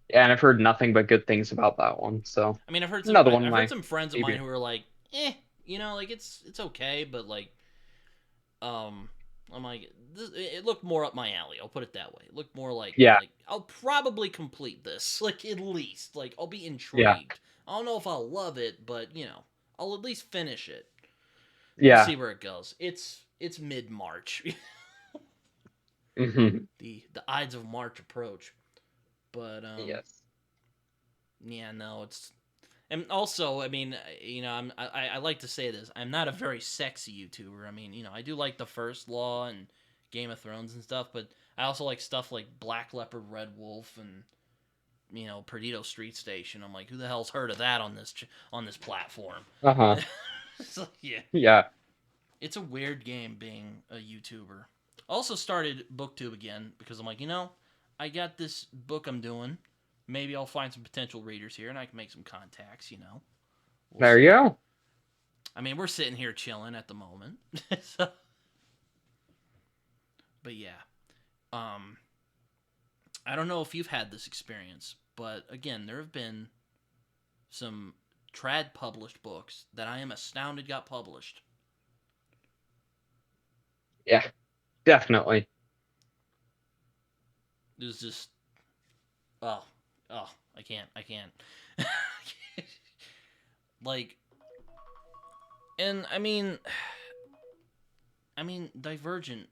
B: Yeah, and I've heard nothing but good things about that one. So
A: I mean, I've heard some
B: another one of
A: I've heard
B: my
A: some friends of mine
B: maybe.
A: who are like, like it's okay, but like, um, I'm like, it looked more up my alley. I'll put it that way. It looked more
B: Yeah,
A: like I'll probably complete this, like at least, like I'll be
B: yeah,
A: intrigued. I don't know if I'll love it, but I'll at least finish it. We'll
B: yeah.
A: see where it goes. It's mid March.
B: hmm
A: The Ides of March approach. But
B: Yes.
A: yeah, no, it's and also, I mean, I like to say this. I'm not a very sexy YouTuber. I mean, I do like the First Law and Game of Thrones and stuff, but I also like stuff like Black Leopard, Red Wolf, and Perdido Street Station. I'm like, who the hell's heard of that on this platform?
B: Uh-huh.
A: So, yeah,
B: Yeah.
A: it's a weird game being a YouTuber. Also started BookTube again because I'm like, I got this book I'm doing. Maybe I'll find some potential readers here and I can make some contacts. We'll
B: There you
A: see.
B: go.
A: I mean, we're sitting here chilling at the moment. So, but yeah, um, I don't know if you've had this experience, but again, there have been some trad published books that I am astounded got published.
B: Yeah, definitely.
A: It was just oh I can't like, and I mean, I mean, Divergent.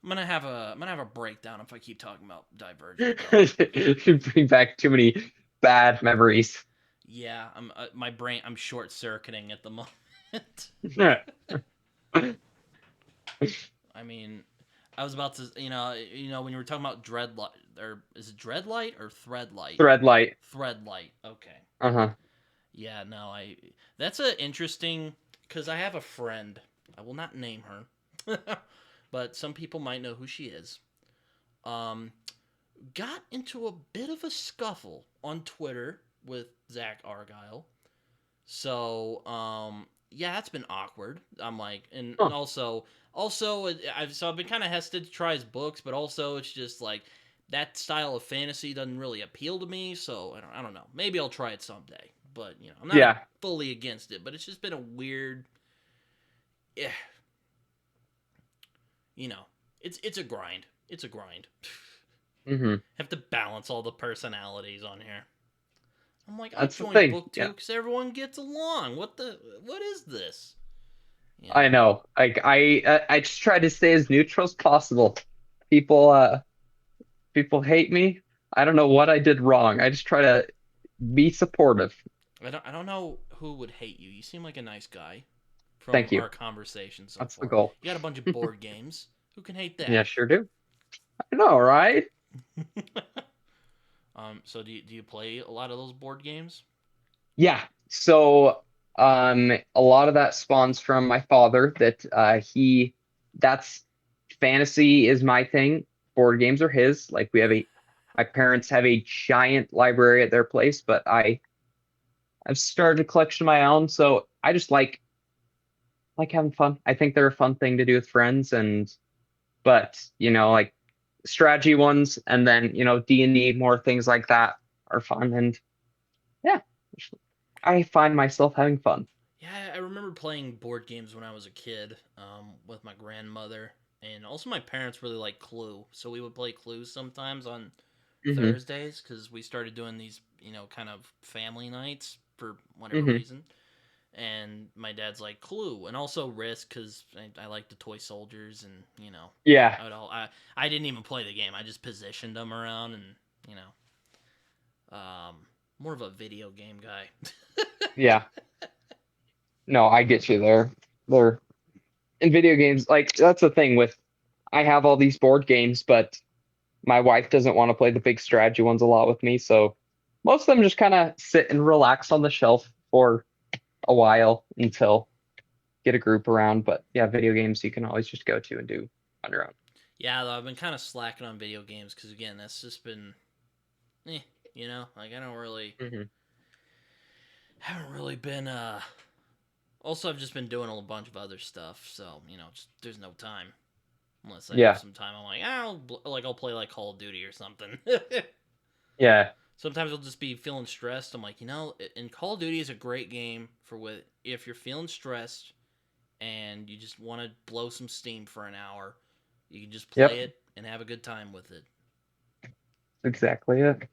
A: I'm gonna have a breakdown if I keep talking about Divergent though.
B: Bring back too many bad memories.
A: Yeah, I'm short circuiting at the moment. I mean, I was about to, when you were talking about Dreadlight, or is it Dreadlight or Threadlight?
B: Threadlight.
A: Threadlight. Okay.
B: Uh-huh.
A: Yeah, no, That's a interesting because I have a friend. I will not name her, but some people might know who she is. Um, got into a bit of a scuffle on Twitter with Zach Argyle. So, yeah, that's been awkward. I'm like, and
B: Huh.
A: also, I've been kind of hesitant to try his books, but also it's just like that style of fantasy doesn't really appeal to me. So I don't know. Maybe I'll try it someday. But I'm not
B: Yeah.
A: fully against it. But it's just been a weird, eh, you know, it's a grind. It's a grind.
B: Hmm.
A: Have to balance all the personalities on here. I'm like, I
B: That's the
A: joined
B: thing. Yeah.
A: BookTube because everyone gets along. What is this? You
B: I
A: know.
B: know. Like I just try to stay as neutral as possible. People people hate me. I don't know what I did wrong. I just try to be supportive.
A: I don't know who would hate you. You seem like a nice guy
B: Thank
A: from
B: you.
A: our conversation so
B: That's the
A: far.
B: goal.
A: You got a bunch of board games. Who can hate
B: Yeah,
A: that?
B: sure do. I know, right?
A: So do you play a lot of those board games?
B: Yeah. So a lot of that spawns from my father that that's fantasy is my thing. Board games are his. Like we have a my parents have a giant library at their place, but I've started a collection of my own, so I just like having fun. I think they're a fun thing to do with friends and but like strategy ones and then D&D more things like that are fun and yeah, I find myself having fun.
A: Yeah, I remember playing board games when I was a kid with my grandmother, and also my parents really like Clue, so we would play Clue sometimes on
B: Hmm.
A: Thursdays because we started doing these, kind of family nights for whatever
B: Hmm.
A: reason. And my dad's like Clue, and also Risk because I like the toy soldiers, and
B: Yeah.
A: I didn't even play the game. I just positioned them around, and you more of a video game guy.
B: Yeah. No, I get you there. They're in video games, like that's the thing with I have all these board games, but my wife doesn't want to play the big strategy ones a lot with me, so most of them just kind of sit and relax on the shelf for a while until get a group around. But yeah, video games you can always just go to and do on your own.
A: Yeah, though I've been kind of slacking on video games because again, that's just been, eh, like I don't really
B: Hmm.
A: haven't really been. Also, I've just been doing a bunch of other stuff, so just there's no time unless I have
B: Yeah.
A: some time. I'm like, I'll play like Call of Duty or something.
B: Yeah.
A: Sometimes I'll just be feeling stressed. I'm like, and Call of Duty is a great game for if you're feeling stressed and you just want to blow some steam for an hour. You can just play
B: Yep.
A: it and have a good time with it.
B: Exactly it.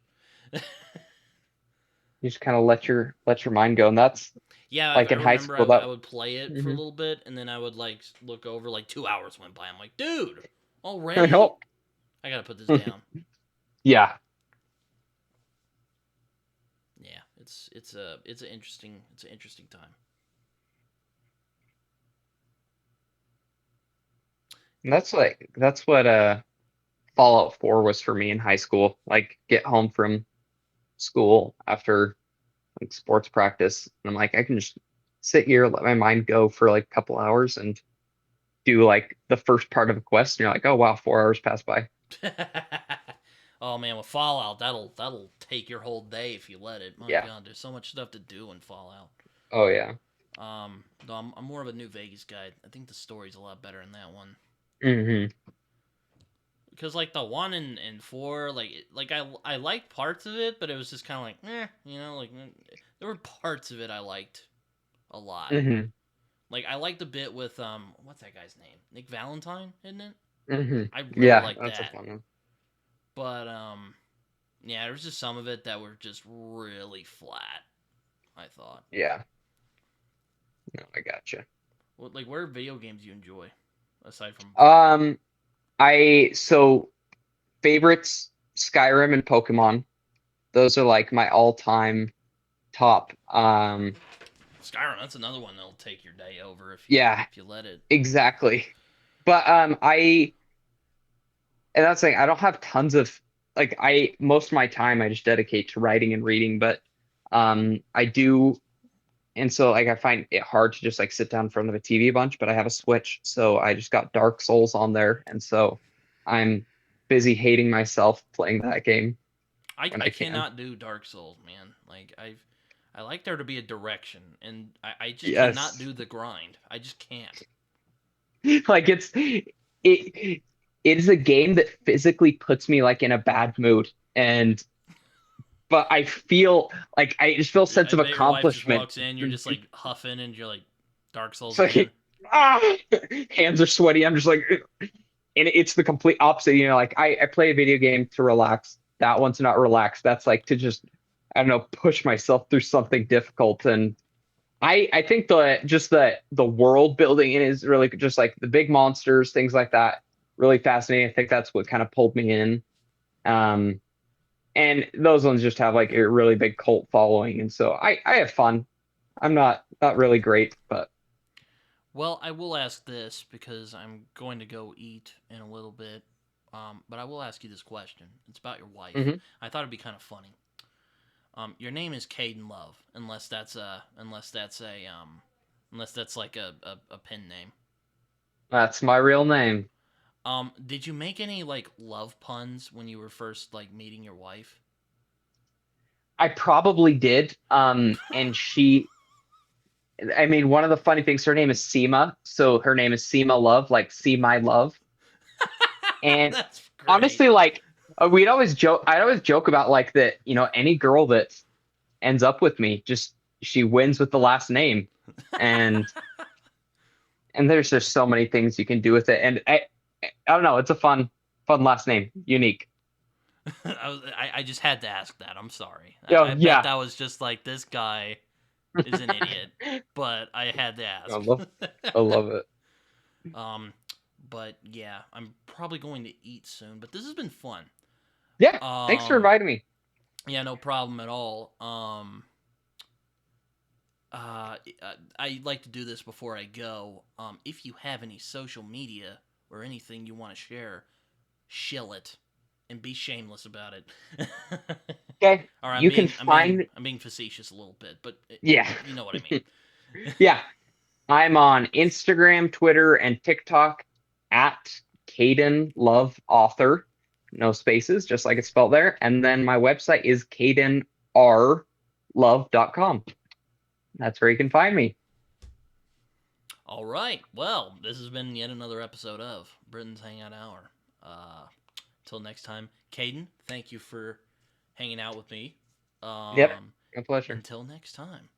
B: You just kind of let your mind go, and that's
A: Yeah,
B: like
A: I
B: in high
A: remember
B: school.
A: I
B: That.
A: would play it for a
B: Hmm.
A: little bit, and then I would like look over, like 2 hours went by. I'm like, dude, already?
B: Oh.
A: I gotta put this down.
B: Yeah.
A: Yeah, it's an interesting time.
B: And that's what Fallout 4 was for me in high school. Like get home from school after like sports practice, and I'm like, I can just sit here, let my mind go for like a couple hours and do like the first part of a quest, and you're like, oh wow, 4 hours passed by.
A: Oh man, with Fallout, that'll take your whole day if you let it. My
B: Yeah.
A: God, there's so much stuff to do in Fallout.
B: Oh yeah.
A: Though I'm more of a New Vegas guy. I think the story's a lot better in that one.
B: Hmm.
A: Because like the one and four, I liked parts of it, but it was just kind of like, there were parts of it I liked a lot.
B: Hmm.
A: Like I liked the bit with what's that guy's name? Nick Valentine, isn't it?
B: Hmm.
A: I really
B: Yeah,
A: liked
B: that's a
A: that.
B: fun one.
A: But yeah, there was just some of it that were just really flat. I thought.
B: Yeah. No, I gotcha.
A: What are video games you enjoy aside from football?
B: Um, so favorites Skyrim and Pokemon. Those are like my all-time top.
A: Skyrim, that's another one that'll take your day over
B: Yeah,
A: if you let it.
B: exactly. But and that's like I don't have tons of like I most of my time I just dedicate to writing and reading, but I do. And so like I find it hard to just like sit down in front of a TV a bunch, but I have a Switch, so I just got Dark Souls on there, and so I'm busy hating myself playing that game when
A: I
B: I can.
A: cannot do Dark Souls, man. I like there to be a direction, and I just cannot
B: Yes.
A: do the grind. I just can't.
B: Like it it is a game that physically puts me like in a bad mood. And but I feel like I just feel a sense
A: I
B: of
A: bet your wife just
B: accomplishment.
A: walks in, you're just like huffing, and you're like, Dark Souls
B: It's like
A: again.
B: ah, hands are sweaty. I'm just like and it's the complete opposite. Like I play a video game to relax. That one's not relaxed. That's like to just, I don't know, push myself through something difficult. And I think the world building in is really just like the big monsters, things like that, really fascinating. I think that's what kind of pulled me in. Um, and those ones just have like a really big cult following. And so I have fun. I'm not really great, but
A: Well, I will ask this because I'm going to go eat in a little bit. But I will ask you this question. It's about your wife.
B: mhm.
A: I thought it'd be kind of funny. Your name is Caden Love, unless that's like a pen name.
B: That's my real name.
A: Did you make any like love puns when you were first like meeting your wife?
B: I probably did. And I mean, one of the funny things, her name is Seema. So her name is Seema Love, like see my love. And
A: That's great.
B: honestly, like I'd always joke about like that, any girl that ends up with me, just she wins with the last name. And there's just so many things you can do with it. And I don't know, it's a fun last name, unique.
A: I just had to ask that. I'm sorry.
B: Oh
A: I bet
B: yeah.
A: that was just like this guy is an idiot, but I had to
B: I
A: ask.
B: love I love it.
A: um, but yeah, I'm probably going to eat soon. But this has been fun.
B: Yeah, thanks for
A: Um,
B: inviting me.
A: yeah, no problem at all. I like to do this before I go. If you have any social media or anything you want to share, shill it and be shameless about it.
B: Okay,
A: All right,
B: you can find
A: I'm being facetious a little bit, but
B: yeah.
A: you know what I mean.
B: Yeah, I'm on Instagram, Twitter, and TikTok at Kaden Love Author. No spaces, just like it's spelled there. And then my website is kadenrlove.com. That's where you can find me.
A: All right. Well, this has been yet another episode of Britton's Hangout Hour. Till next time, Caden, thank you for hanging out with me.
B: Yep,
A: Um,
B: a pleasure.
A: until next time.